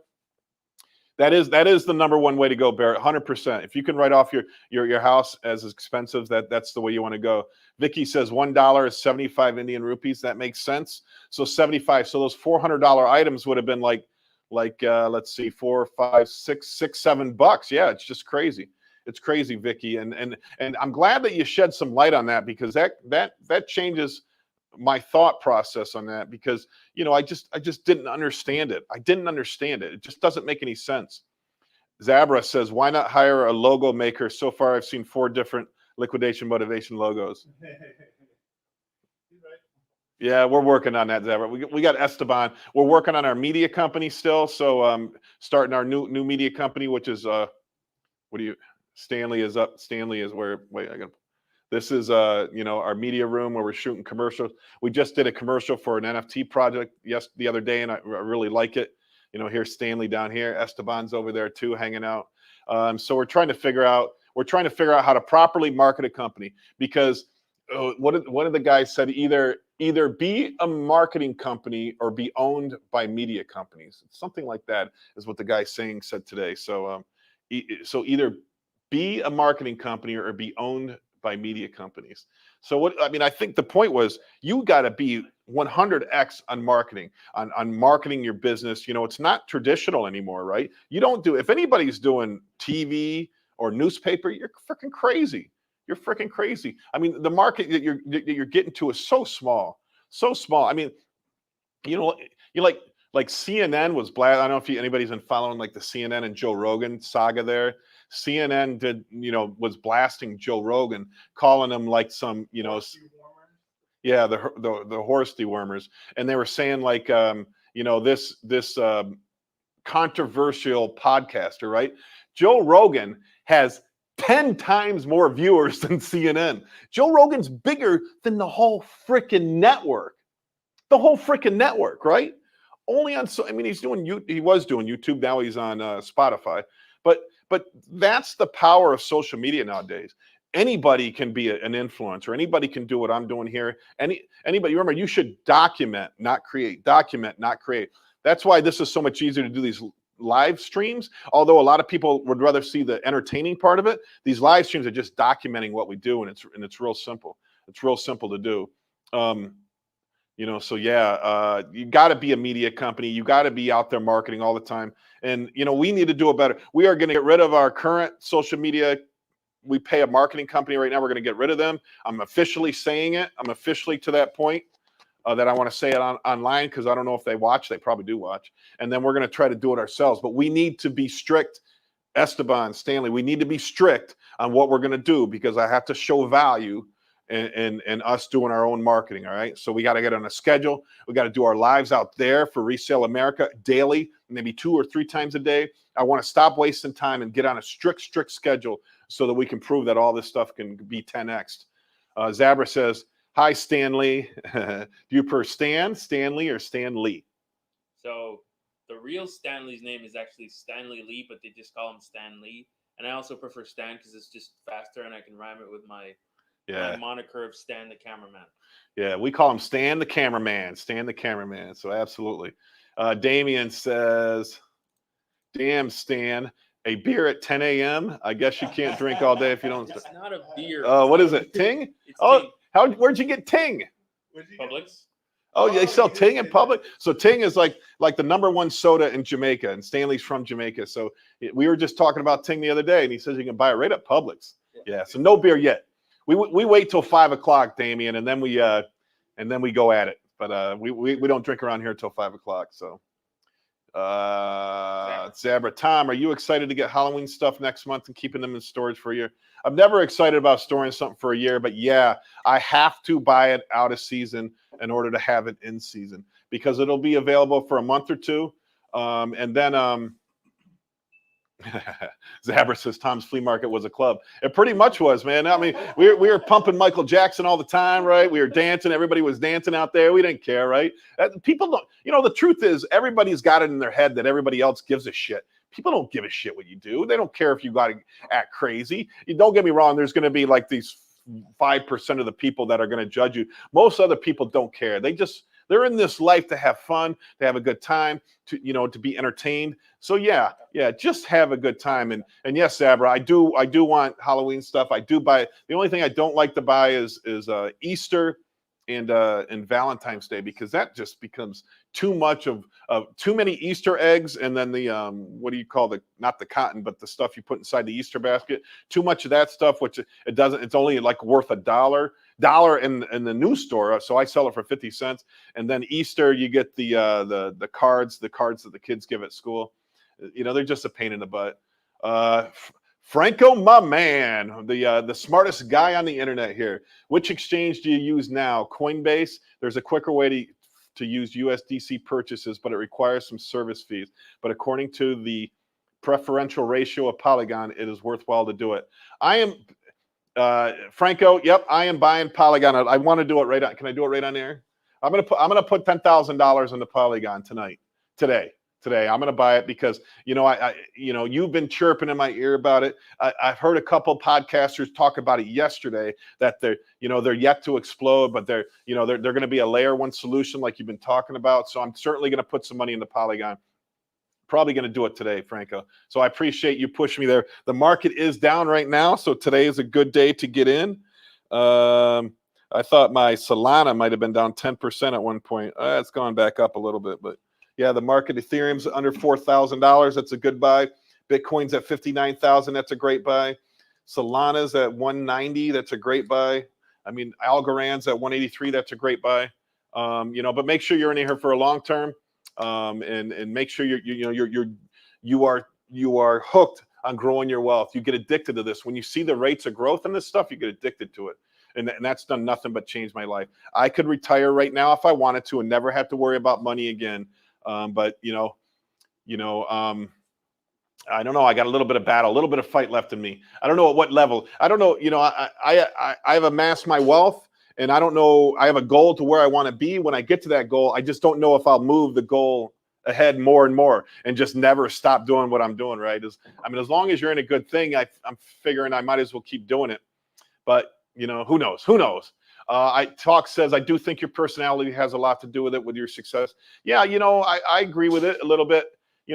That is the number one way to go, Barrett, 100%. If you can write off your house as expensive, that's the way you want to go. Vicky says $1 is 75 Indian rupees. That makes sense. So 75. So those $400 items would have been like let's see, $4, $5, $6, $7. Yeah, it's just crazy. It's crazy, Vicky. And I'm glad that you shed some light on that because that changes my thought process on that, because I just didn't understand it. I didn't understand it. It just doesn't make any sense. Zabra says, why not hire a logo maker? So far, I've seen 4 different liquidation motivation logos. Yeah, we're working on that, Zabra. We got Esteban. We're working on our media company still. So starting our new media company, which is Stanley is up. Stanley is where. Wait, this is our media room where we're shooting commercials. We just did a commercial for an NFT project the other day, and I really like it. Here's Stanley down here. Esteban's over there too, hanging out. So we're trying to figure out how to properly market a company, because one of the guys said either be a marketing company or be owned by media companies. Something like that is what the guy said today. So either be a marketing company or be owned by media companies. So I think the point was, you got to be 100x on marketing, on marketing your business. It's not traditional anymore, right? If anybody's doing TV or newspaper, you're freaking crazy. You're freaking crazy. The market that you're getting to is so small, so small. Like CNN was blast. I don't know if anybody's been following like the CNN and Joe Rogan saga there. CNN was blasting Joe Rogan, calling him like some, yeah, the horse dewormers. And they were saying like, this controversial podcaster, right? Joe Rogan has 10 times more viewers than CNN. Joe Rogan's bigger than the whole freaking network. The whole freaking network, right? Only on, he was doing YouTube. Now he's on Spotify. But that's the power of social media nowadays. Anybody can be an influencer. Anybody can do what I'm doing here. Anybody. Remember, you should document, not create. Document, not create. That's why this is so much easier to do these live streams. Although a lot of people would rather see the entertaining part of it, these live streams are just documenting what we do, and it's real simple. It's real simple to do. So yeah, you got to be a media company. You got to be out there marketing all the time. And, we need to do it better. We are going to get rid of our current social media. We pay a marketing company right now. We're going to get rid of them. I'm officially saying it. I'm officially to that point that I want to say it online, because I don't know if they watch. They probably do watch. And then we're going to try to do it ourselves. But we need to be strict. Esteban, Stanley, we need to be strict on what we're going to do, because I have to show value and us doing our own marketing. All right. So we got to get on a schedule. We got to do our lives out there for Resale America daily, maybe 2 or 3 times a day. I want to stop wasting time and get on a strict schedule so that we can prove that all this stuff can be 10x. Zabra says, hi, Stanley. Do you prefer Stanley, or Stan Lee? So the real Stanley's name is actually Stanley Lee, but they just call him Stan Lee. And I also prefer Stan because it's just faster and I can rhyme it with my moniker of Stan the Cameraman. Yeah, we call him Stan the Cameraman. Stan the Cameraman. So absolutely. Damien says, damn, Stan, a beer at 10 a.m.? I guess you can't drink all day if you don't. It's not a beer. What is it? Ting? Ting. Where'd you get Ting? Publix. Oh, they sell Ting in public? So Ting is like the #1 soda in Jamaica, and Stanley's from Jamaica. So we were just talking about Ting the other day, and he says you can buy it right at Publix. Yeah, so no beer yet. We wait till 5 o'clock, Damien, and then we go at it. But we don't drink around here till 5 o'clock. So Zabra, Tom, are you excited to get Halloween stuff next month and keeping them in storage for a year? I'm never excited about storing something for a year, but yeah, I have to buy it out of season in order to have it in season, because it'll be available for a month or two, and then Zabra says Tom's Flea Market was a club. It pretty much was, man. We were pumping Michael Jackson all the time, right? We were dancing. Everybody was dancing out there. We didn't care, right? People don't. The truth is, everybody's got it in their head that everybody else gives a shit. People don't give a shit what you do. They don't care if you got to act crazy. Don't get me wrong. There's going to be like these 5% of the people that are going to judge you. Most other people don't care. They're in this life to have fun, to have a good time, to be entertained. So yeah, just have a good time. And yes, Zabra, I do want Halloween stuff. I do buy. The only thing I don't like to buy is Easter and Valentine's Day, because that just becomes too much of too many Easter eggs, and then the what do you call not the cotton, but the stuff you put inside the Easter basket. Too much of that stuff, which it's only like worth $1. in the news store, so I sell it for 50 cents. And then Easter, you get the cards that the kids give at school. You know, they're just a pain in the butt. Franco, my man, the smartest guy on the internet here. Which exchange do you use now? Coinbase. There's a quicker way to use USDC purchases, but it requires some service fees. But according to the preferential ratio of Polygon, it is worthwhile to do it. I am Franco. Yep, I am buying Polygon. I want to do it right on. Can I do it right on air? I'm gonna put $10,000 into Polygon today. I'm going to buy it because, you know, you've been chirping in my ear about it. I've heard a couple podcasters talk about it yesterday that they're yet to explode, but they're going to be a layer one solution like you've been talking about. So I'm certainly going to put some money into Polygon. Probably going to do it today, Franco. So I appreciate you pushing me there. The market is down right now, so today is a good day to get in. I thought my Solana might have been down 10% at one point. It's gone back up a little bit, but yeah, the market, Ethereum's under $4,000. That's a good buy. Bitcoin's at 59,000. That's a great buy. Solana's at 190. That's a great buy. I mean, Algorand's at 183. That's a great buy. But make sure you're in here for a long term, and make sure you are hooked on growing your wealth. You get addicted to this. When you see the rates of growth in this stuff, you get addicted to it. And that's done nothing but change my life. I could retire right now if I wanted to and never have to worry about money again. But I don't know. I got a little bit of battle, a little bit of fight left in me. I don't know at what level. I don't know. I have amassed my wealth, and I don't know. I have a goal to where I want to be. When I get to that goal, I just don't know if I'll move the goal ahead more and more and just never stop doing what I'm doing. Right? As long as you're in a good thing, I'm figuring I might as well keep doing it. But who knows? Who knows? Talk says, I do think your personality has a lot to do with it, with your success. Yeah, I agree with it a little bit.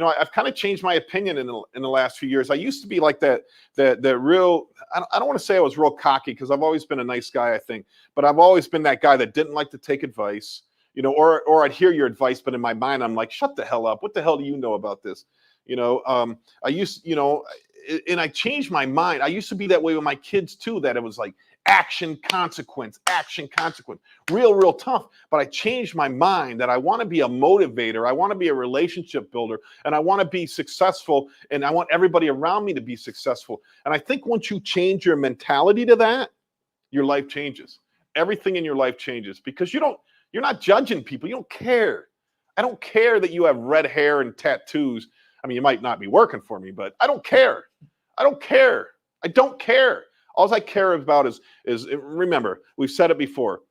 I've kind of changed my opinion in the last few years. I used to be like that real, I don't want to say I was real cocky because I've always been a nice guy, I think, but I've always been that guy that didn't like to take advice, or I'd hear your advice, but in my mind, I'm like, shut the hell up. What the hell do you know about this? I used, and I changed my mind. I used to be that way with my kids too, that it was like, action, consequence, real tough. But I changed my mind that I want to be a motivator. I want to be a relationship builder, and I want to be successful, and I want everybody around me to be successful. And I think once you change your mentality to that, your life changes. Everything in your life changes because you're not judging people. You don't care. I don't care that you have red hair and tattoos. I mean, you might not be working for me, but I don't care. I don't care. All I care about is remember, we've said it before,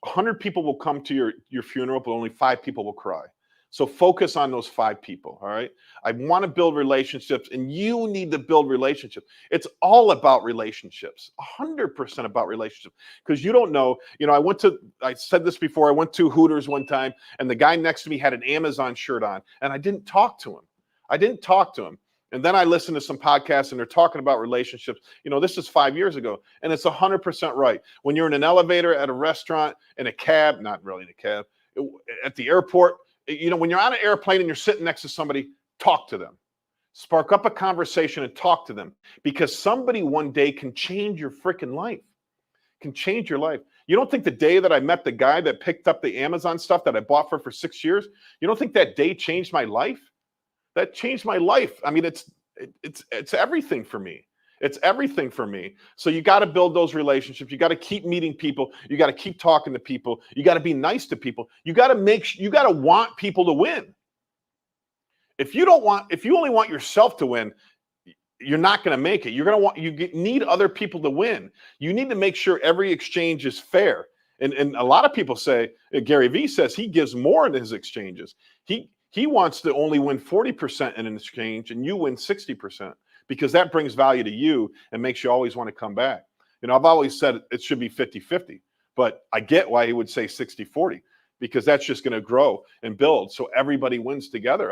100 people will come to your funeral, but only 5 people will cry. So focus on those 5 people, all right? I want to build relationships, and you need to build relationships. It's all about relationships, 100% about relationships, because you don't know, I said this before, I went to Hooters one time, and the guy next to me had an Amazon shirt on, and I didn't talk to him. And then I listened to some podcasts and they're talking about relationships. This is 5 years ago, and it's 100% right. When you're in an elevator, at a restaurant, in a cab, not really in a cab, at the airport, when you're on an airplane and you're sitting next to somebody, talk to them. Spark up a conversation and talk to them, because somebody one day can change your freaking life, can change your life. You don't think the day that I met the guy that picked up the Amazon stuff that I bought for 6 years, you don't think that day changed my life? That changed my life. I mean, it's everything for me. It's everything for me. So you got to build those relationships. You got to keep meeting people. You got to keep talking to people. You got to be nice to people. You got to want people to win. If you only want yourself to win, you're not going to make it. You need other people to win. You need to make sure every exchange is fair. And a lot of people say, Gary Vee says he gives more in his exchanges. He wants to only win 40% in an exchange and you win 60%, because that brings value to you and makes you always want to come back. I've always said it should be 50-50, but I get why he would say 60-40, because that's just going to grow and build. So everybody wins together.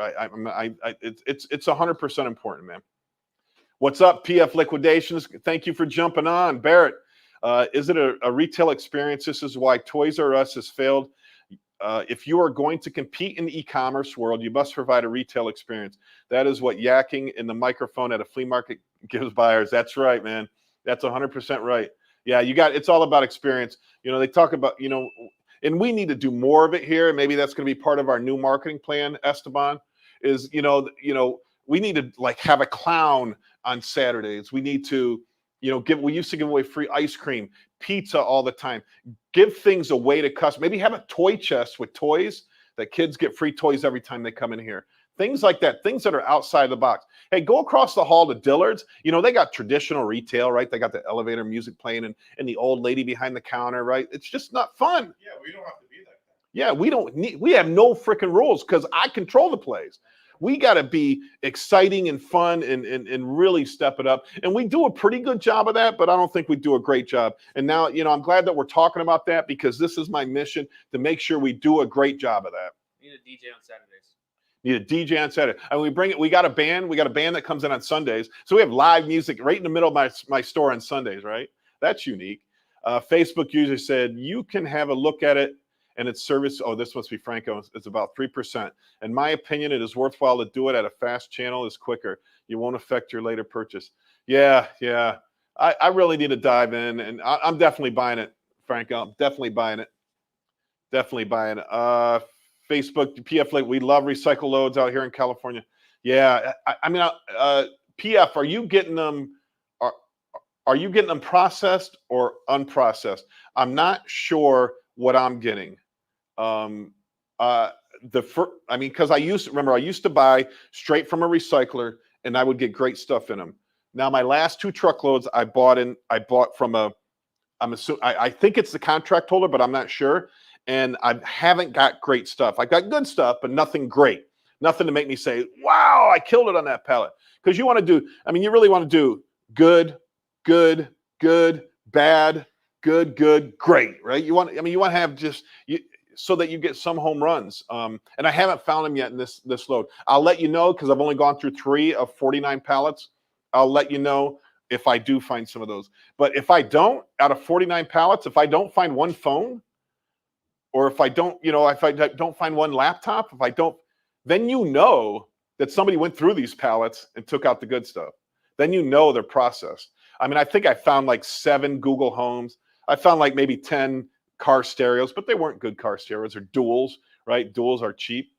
It's 100% important, man. What's up, PF Liquidations? Thank you for jumping on. Barrett, is it a retail experience? This is why Toys R Us has failed. If you are going to compete in the e-commerce world, you must provide a retail experience. That is what yakking in the microphone at a flea market gives buyers. That's right, man. That's 100% right. Yeah, it's all about experience. They talk about, and we need to do more of it here. Maybe that's going to be part of our new marketing plan, Esteban, is, we need to like have a clown on Saturdays. We need to, we used to give away free ice cream, pizza all the time. Give things away to customers. Maybe have a toy chest with toys that kids get free toys every time they come in here. Things like that, things that are outside the box. Hey, go across the hall to Dillard's. They got traditional retail, right? They got the elevator music playing and the old lady behind the counter, right? It's just not fun. Yeah, we don't have to be that guy. Yeah, we have no freaking rules because I control the plays. We got to be exciting and fun and really step it up. And we do a pretty good job of that, but I don't think we do a great job. And now, I'm glad that we're talking about that because this is my mission to make sure we do a great job of that. We need a DJ on Saturdays. Need a DJ on Saturday. And we got a band. We got a band that comes in on Sundays. So we have live music right in the middle of my store on Sundays, right? That's unique. Facebook user said, you can have a look at it and its service. Oh, this must be Franco. It's about 3%. In my opinion, it is worthwhile to do it at a fast channel. Is quicker. You won't affect your later purchase. Yeah. I really need to dive in, and I'm definitely buying it, Franco. I'm definitely buying it. Definitely buying it. Facebook, PF Lake, we love recycle loads out here in California. Yeah, I mean, PF, are you getting them? Are you getting them processed or unprocessed? I'm not sure what I'm getting. Because I used to buy straight from a recycler, and I would get great stuff in them. Now my last 2 truckloads I bought from I think it's the contract holder, but I'm not sure. And I haven't got great stuff. I got good stuff, but nothing great. Nothing to make me say, wow, I killed it on that pallet. Because you really want to do good, bad, good, great, right? You want to have so that you get some home runs. And I haven't found them yet in this load. I'll let you know because I've only gone through 3 of 49 pallets. I'll let you know if I do find some of those. But if I don't, out of 49 pallets, if I don't find one phone, or if I don't find one laptop, then that somebody went through these pallets and took out the good stuff. Then they're processed. I mean, I think I found like 7 Google Homes. I found like maybe 10 car stereos, but they weren't good car stereos. They're duals, right? Duals are cheap.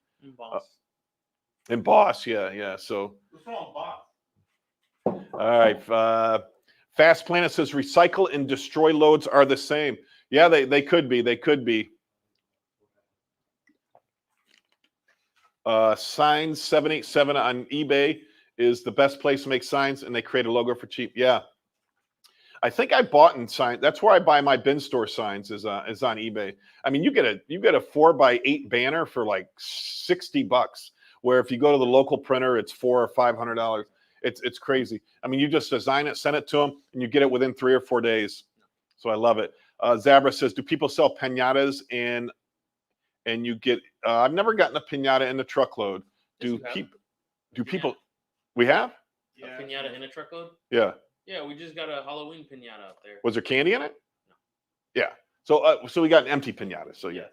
And Boss, yeah. So. What's wrong, Boss? All right. Fast Planet says recycle and destroy loads are the same. Yeah, they could be. They could be. Signs 787 on eBay is the best place to make signs, and they create a logo for cheap. Yeah, I think I bought in sign. That's where I buy my bin store signs is on eBay. I mean, you get a 4x8 banner for like $60. Where if you go to the local printer, it's $400 or $500. It's crazy. I mean, you just design it, send it to them, and you get it within 3 or 4 days. So I love it. Zabra says, do people sell pinatas and you get? I've never gotten a pinata in a truckload. Do people? We have? Yeah. A pinata in a truckload? Yeah. Yeah, we just got a Halloween pinata up there. Was there candy in it? No. Yeah. So we got an empty pinata. So yeah.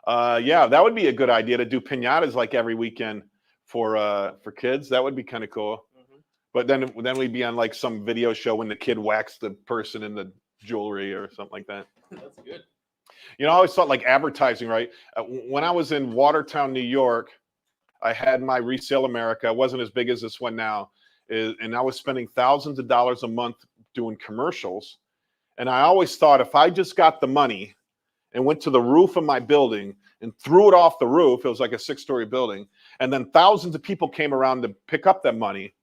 That would be a good idea to do pinatas like every weekend for kids. That would be kind of cool. Mm-hmm. But then we'd be on like some video show when the kid whacks the person in the jewelry or something like that. That's good. I always thought like advertising, right? When I was in Watertown, New York, I had my Resale America. It wasn't as big as this one now. And I was spending thousands of dollars a month doing commercials. And I always thought if I just got the money and went to the roof of my building and threw it off the roof, it was like a 6-story building, and then thousands of people came around to pick up that money,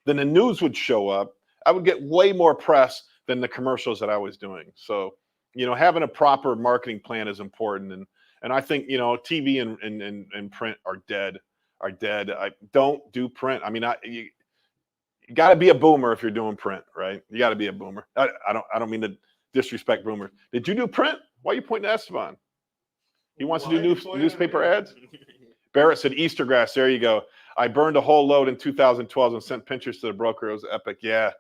then the news would show up. I would get way more press than the commercials that I was doing. So, having a proper marketing plan is important. And I think, TV and print are dead. I don't do print. I mean, you got to be a boomer if you're doing print, right? You got to be a boomer. I don't mean to disrespect boomers. Did you do print? Why are you pointing at Esteban? He wants to do newspaper ads? Barrett said Easter grass. There you go. I burned a whole load in 2012 and sent pictures to the broker. It was epic. Yeah,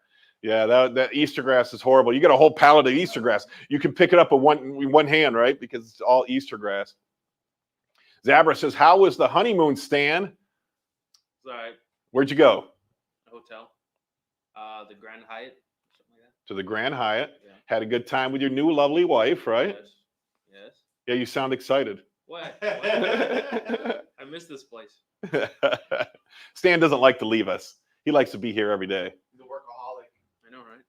that Easter grass is horrible. You get a whole pallet of Easter grass. You can pick it up with one hand, right? Because it's all Easter grass. Zabra says, how was the honeymoon, Stan? It's all right. Where'd you go? A hotel. The Grand Hyatt, something like that. to the Grand Hyatt. Yeah. Had a good time with your new lovely wife, right? Yes. Yes. Yeah, you sound excited. What? I miss this place. Stan doesn't like to leave us. He likes to be here every day. He's a workaholic. I know, right?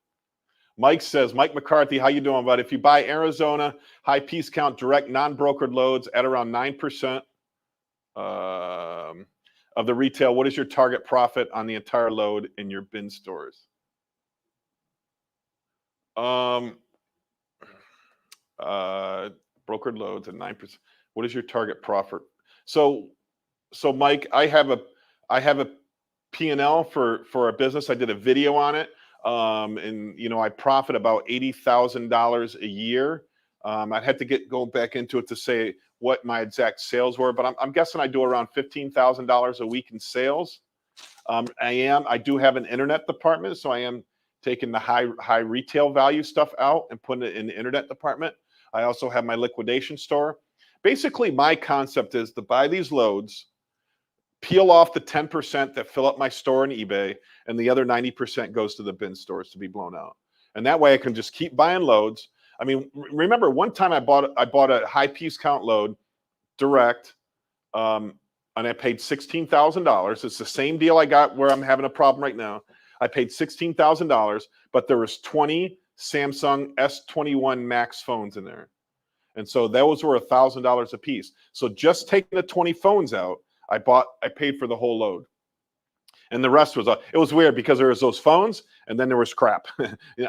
Mike says, Mike McCarthy, how you doing, bud? If you buy Arizona high piece count direct non-brokered loads at around 9% of the retail, what is your target profit on the entire load in your bin stores? Brokered loads at 9%. What is your target profit? So Mike, I have a P&L for our business. I did a video on it. And you know, I profit about $80,000 a year. I'd have to go back into it to say what my exact sales were, but I'm guessing I do around $15,000 a week in sales. I do have an internet department, so I am taking the high retail value stuff out and putting it in the internet department. I also have my liquidation store. Basically, my concept is to buy these loads, peel off the 10% that fill up my store and eBay, and the other 90% goes to the bin stores to be blown out. And that way I can just keep buying loads. I mean, remember one time I bought a high piece count load direct, and I paid $16,000. It's the same deal I got where I'm having a problem right now. I paid $16,000, but there was 20 Samsung S21 Max phones in there. And so those were $1,000 a piece. So just taking the 20 phones out, I paid for the whole load. And the rest was, it was weird because there was those phones and then there was crap.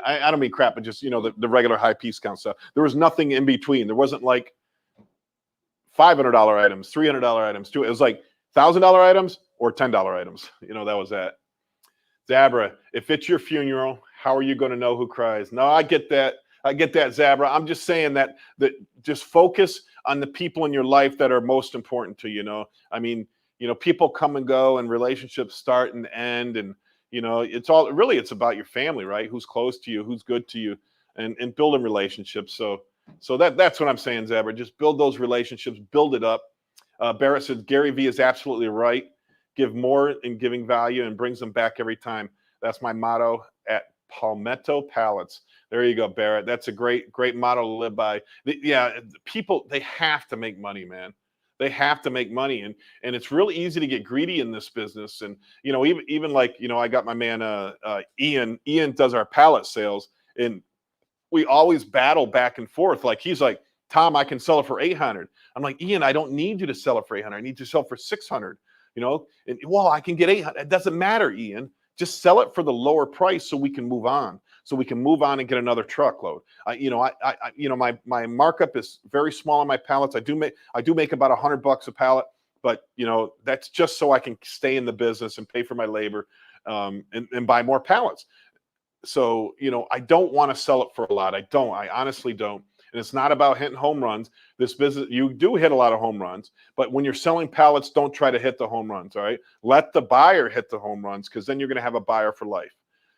I don't mean crap, but just, you know, the regular high piece count stuff. There was nothing in between. There wasn't like $500 items, $300 items too. It was like $1,000 items or $10 items. You know, that was that. Zabra, if it's your funeral, how are you going to know who cries? No, I get that. I get that, Zabra. I'm just saying that just focus on the people in your life that are most important to you. You know, I mean, you know, people come and go, and relationships start and end, and you know, it's about your family, right? Who's close to you, who's good to you, and building relationships. So that's what I'm saying, Zabra. Just build those relationships, build it up. Barrett said Gary Vee is absolutely right. Give more in giving value and brings them back every time. That's my motto at Palmetto Pallets. There you go, Barrett. That's a great motto to live by. People, they have to make money, man. They have to make money, and it's really easy to get greedy in this business. And you know, even like, you know, I got my man Ian. Ian does our pallet sales, and we always battle back and forth. Like he's like, Tom, I can sell it for 800. I'm like, Ian, I don't need you to sell it for 800. I need you to sell it for 600. You know, and well, I can get 800. It doesn't matter, Ian. Just sell it for the lower price so we can move on. So we can move on and get another truckload. My markup is very small on my pallets. I do make about $100 a pallet, but you know, that's just so I can stay in the business and pay for my labor, and buy more pallets. So, you know, I don't want to sell it for a lot. I honestly don't. And it's not about hitting home runs. This business, you do hit a lot of home runs, but when you're selling pallets, don't try to hit the home runs, all right? Let the buyer hit the home runs, because then you're going to have a buyer for life.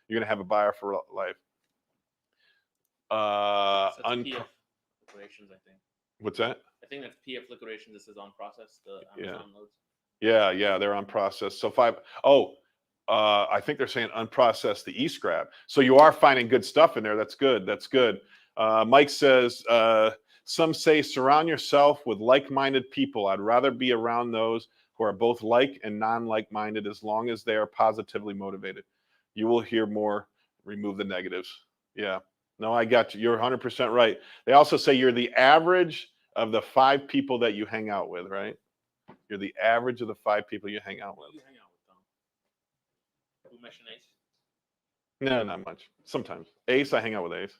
You're going to have a buyer for life. PF liquidations, I think. What's that? I think that's PF liquidations. This is on process, the Amazon loads. Yeah, they're on process. So I think they're saying unprocessed the e-scrap. So you are finding good stuff in there. That's good. That's good. Mike says, some say surround yourself with like-minded people. I'd rather be around those who are both like and non-like-minded, as long as they are positively motivated. You will hear more. Remove the negatives. Yeah. No, I got you. You're 100% right. They also say you're the average of the 5 people that you hang out with, right? You're the average of the 5 people you hang out with. Who do you hang out with, Tom? Who mentioned Ace? No, not much. Sometimes. Ace, I hang out with Ace.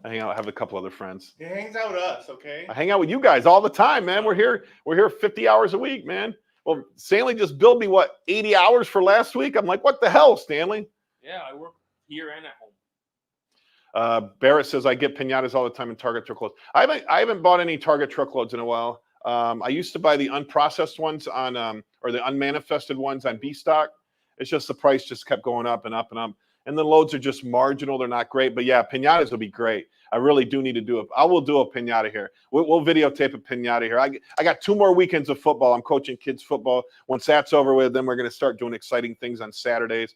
I have a couple other friends. He hangs out with us, okay? I hang out with you guys all the time, man. We're here 50 hours a week, man. Well, Stanley just billed me 80 hours for last week. I'm like, what the hell, Stanley? Yeah, I work here and at home. Barrett says I get pinatas all the time in Target truckloads. I haven't bought any Target truckloads in a while. I used to buy the unprocessed ones on or the unmanifested ones on B stock. It's just the price just kept going up and up and up. And the loads are just marginal. They're not great. But yeah, pinatas will be great. I really do need to do it. I will do a pinata here. We'll videotape a pinata here. I got 2 more weekends of football. I'm coaching kids football. Once that's over with, then we're going to start doing exciting things on Saturdays.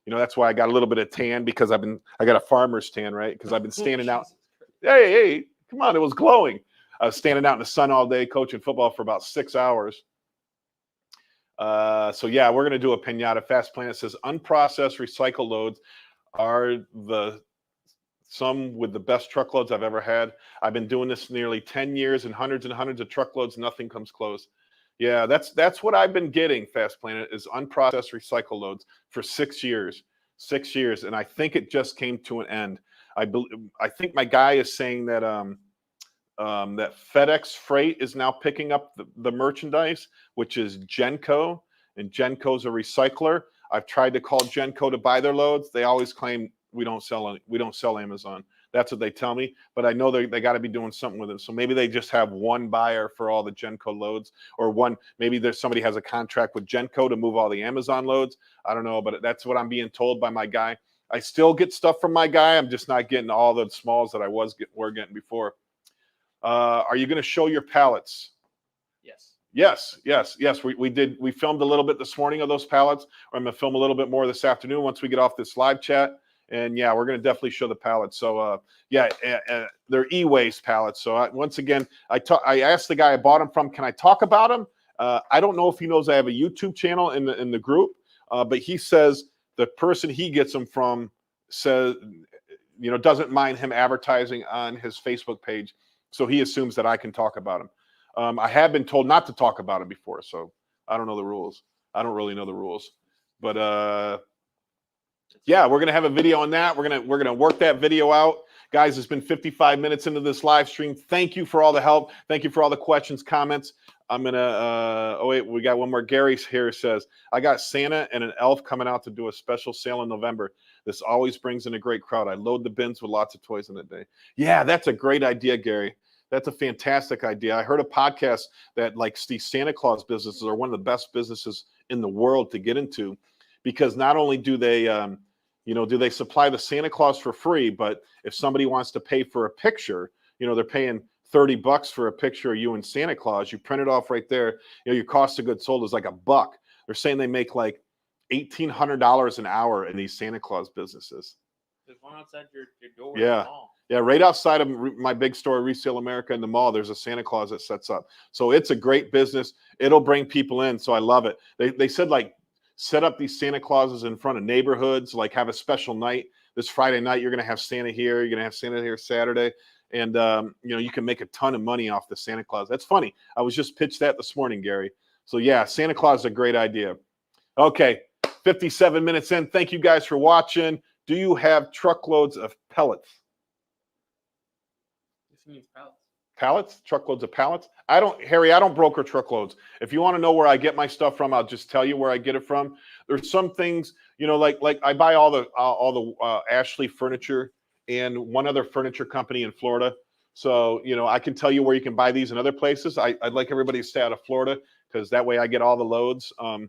You know, that's why I got a little bit of tan because I got a farmer's tan, right? Because I've been standing out. Jesus Christ. Hey, come on, it was glowing. I was standing out in the sun all day coaching football for about 6 hours. So yeah, we're gonna do a pinata. Fast Planet says unprocessed recycle loads are some with the best truckloads I've ever had. I've been doing this nearly 10 years and hundreds of truckloads. Nothing comes close. Yeah, that's what I've been getting, Fast Planet, is unprocessed recycle loads for 6 years. 6 years, and I think it just came to an end. I think my guy is saying that that FedEx Freight is now picking up the merchandise, which is Genco, and Genco's a recycler. I've tried to call Genco to buy their loads. They always claim we don't sell Amazon. That's what they tell me, but I know they got to be doing something with it. So maybe they just have one buyer for all the Genco loads, or maybe there's somebody has a contract with Genco to move all the Amazon loads. I don't know, but that's what I'm being told by my guy. I still get stuff from my guy. I'm just not getting all the smalls that I were getting before. Are you going to show your pallets? Yes. Yes. We filmed a little bit this morning of those pallets. I'm going to film a little bit more this afternoon once we get off this live chat. And yeah, we're going to definitely show the pallets. So they're e-waste pallets. So once again, I asked the guy I bought them from, can I talk about them? I don't know if he knows I have a YouTube channel in the group, but he says the person he gets them from says, doesn't mind him advertising on his Facebook page. So he assumes that I can talk about him. I have been told not to talk about him before, so I don't know the rules. I don't really know the rules, but yeah, we're gonna have a video on that. We're gonna work that video out, guys. It's been 55 minutes into this live stream. Thank you for all the help. Thank you for all the questions, comments. I'm gonna. Oh wait, we got one more. Gary here says, I got Santa and an elf coming out to do a special sale in November. This always brings in a great crowd. I load the bins with lots of toys in a day. Yeah, that's a great idea, Gary. That's a fantastic idea. I heard a podcast that like these Santa Claus businesses are one of the best businesses in the world to get into, because not only do they, do they supply the Santa Claus for free, but if somebody wants to pay for a picture, they're paying $30 for a picture of you and Santa Claus. You print it off right there. Your cost of goods sold is like $1. They're saying they make like $1,800 an hour in these Santa Claus businesses. There's one outside your door. Yeah. Yeah, right outside of my big store, Resale America, in the mall, there's a Santa Claus that sets up. So it's a great business. It'll bring people in. So I love it. They said, like, set up these Santa Clauses in front of neighborhoods, like have a special night. This Friday night, you're going to have Santa here. You're going to have Santa here Saturday. And, you can make a ton of money off the Santa Claus. That's funny. I was just pitched that this morning, Gary. So, yeah, Santa Claus is a great idea. Okay, 57 minutes in. Thank you guys for watching. Do you have truckloads of pellets? This means pallets. Pallets? Truckloads of pallets? Harry, I don't broker truckloads. If you want to know where I get my stuff from, I'll just tell you where I get it from. There's some things, like I buy all the Ashley furniture and one other furniture company in Florida. So, I can tell you where you can buy these in other places. I'd like everybody to stay out of Florida because that way I get all the loads. Harry,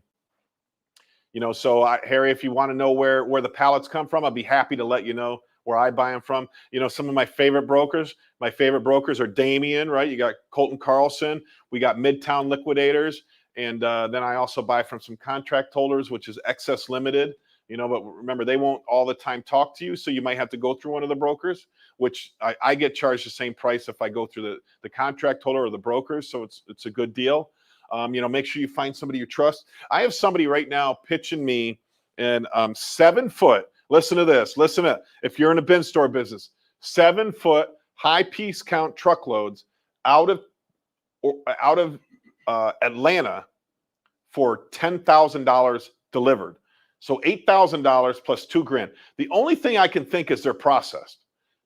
if you want to know where the pallets come from, I'll be happy to let you know where I buy them from. Some of my favorite brokers are Damien, right? You got Colton Carlson. We got Midtown Liquidators. And then I also buy from some contract holders, which is Excess Limited. But remember, they won't all the time talk to you. So you might have to go through one of the brokers, which I get charged the same price if I go through the contract holder or the brokers. So it's a good deal. Make sure you find somebody you trust. I have somebody right now pitching me in 7 foot. Listen to this. If you're in a bin store business, 7 foot high piece count truckloads out of Atlanta for $10,000 delivered. So $8,000 plus $2,000. The only thing I can think is they're processed.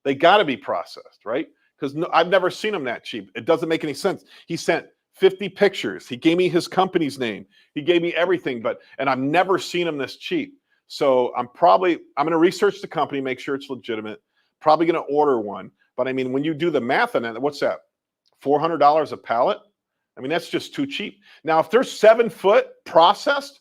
They got to be processed, right? Because I've never seen them that cheap. It doesn't make any sense. He sent 50 pictures. He gave me his company's name. He gave me everything, and I've never seen him this cheap. So I'm going to research the company, make sure it's legitimate. Probably going to order one. But I mean, when you do the math on it, what's that? $400 a pallet? I mean, that's just too cheap. Now, if they're 7 foot processed,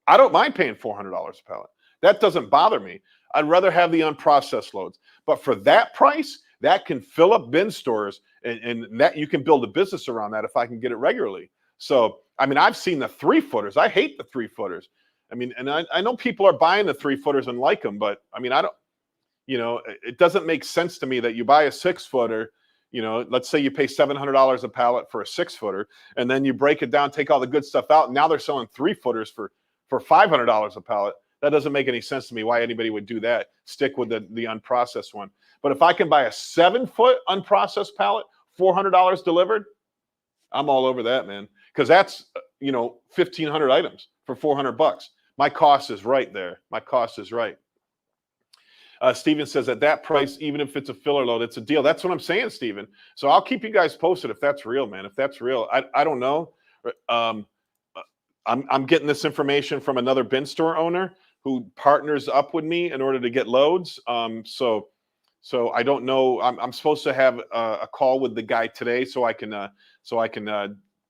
I don't mind paying $400 a pallet. That doesn't bother me. I'd rather have the unprocessed loads. But for that price, that can fill up bin stores, and that you can build a business around that if I can get it regularly. So, I mean, I've seen the 3 footers. I hate the 3 footers. I mean, and I know people are buying the 3-footers and like them, but I mean, I don't, you know, it doesn't make sense to me that you buy a 6-footer, you know, let's say you pay $700 a pallet for a 6-footer, and then you break it down, take all the good stuff out, and now they're selling 3-footers for $500 a pallet. That doesn't make any sense to me why anybody would do that. Stick with the unprocessed one. But if I can buy a 7-foot unprocessed pallet, $400 delivered, I'm all over that, man. Because that's, you know, 1,500 items for $400. My cost is right there. My cost is right. Steven says at that price, even if it's a filler load, it's a deal. That's what I'm saying, Steven. So I'll keep you guys posted if that's real, man. If that's real, I don't know. I'm getting this information from another bin store owner who partners up with me in order to get loads. So I don't know. I'm supposed to have a call with the guy today, so I can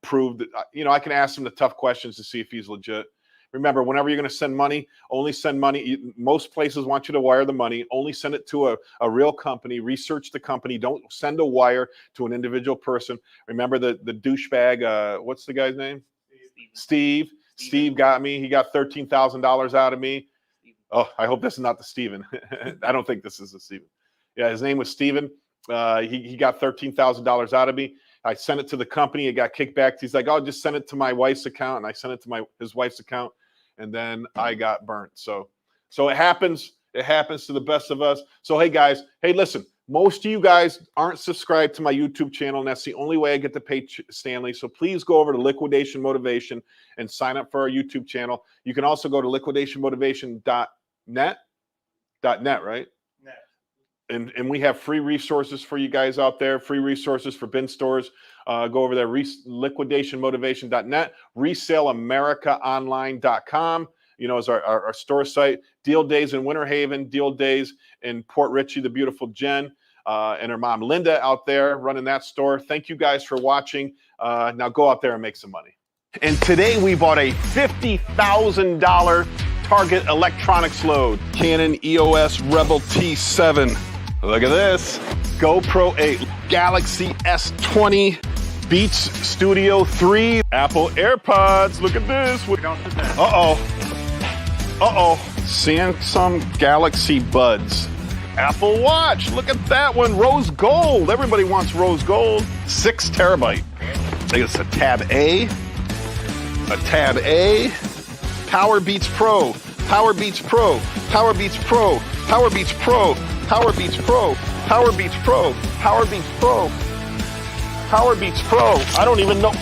prove that, you know, I can ask him the tough questions to see if he's legit. Remember, whenever you're going to send money, only send money. Most places want you to wire the money. Only send it to a real company. Research the company. Don't send a wire to an individual person. Remember the douchebag, what's the guy's name? Steve. Steve got me. He got $13,000 out of me. Oh, I hope this is not the Steven. I don't think this is the Steven. Yeah, his name was Steven. He got $13,000 out of me. I sent it to the company. It got kicked back. He's like, "Oh, just send it to my wife's account." And I sent it to his wife's account, and then I got burnt. So it happens. It happens to the best of us. So hey, guys. Hey, listen. Most of you guys aren't subscribed to my YouTube channel, and that's the only way I get to pay Stanley. So please go over to Liquidation Motivation and sign up for our YouTube channel. You can also go to liquidationmotivation.net, right? And we have free resources for you guys out there, free resources for bin stores. Go over there, liquidationmotivation.net, resaleamericaonline.com, you know, is our store site. Deal days in Winter Haven, deal days in Port Richey, the beautiful Jen and her mom, Linda, out there running that store. Thank you guys for watching. Now go out there and make some money. And today we bought a $50,000 Target Electronics load. Canon EOS Rebel T7. Look at this. GoPro 8, Galaxy S20, Beats Studio 3, Apple AirPods. Look at this. Uh-oh. Samsung Galaxy Buds. Apple Watch. Look at that one. Rose gold. Everybody wants rose gold. 6 terabyte. I think it's a Tab A. Power Beats Pro. Power Beats Pro. Power Beats Pro. Power Beats Pro. Power Beats Pro. Power Beats Pro. Power Beats Pro. Power Beats Pro. I don't even know.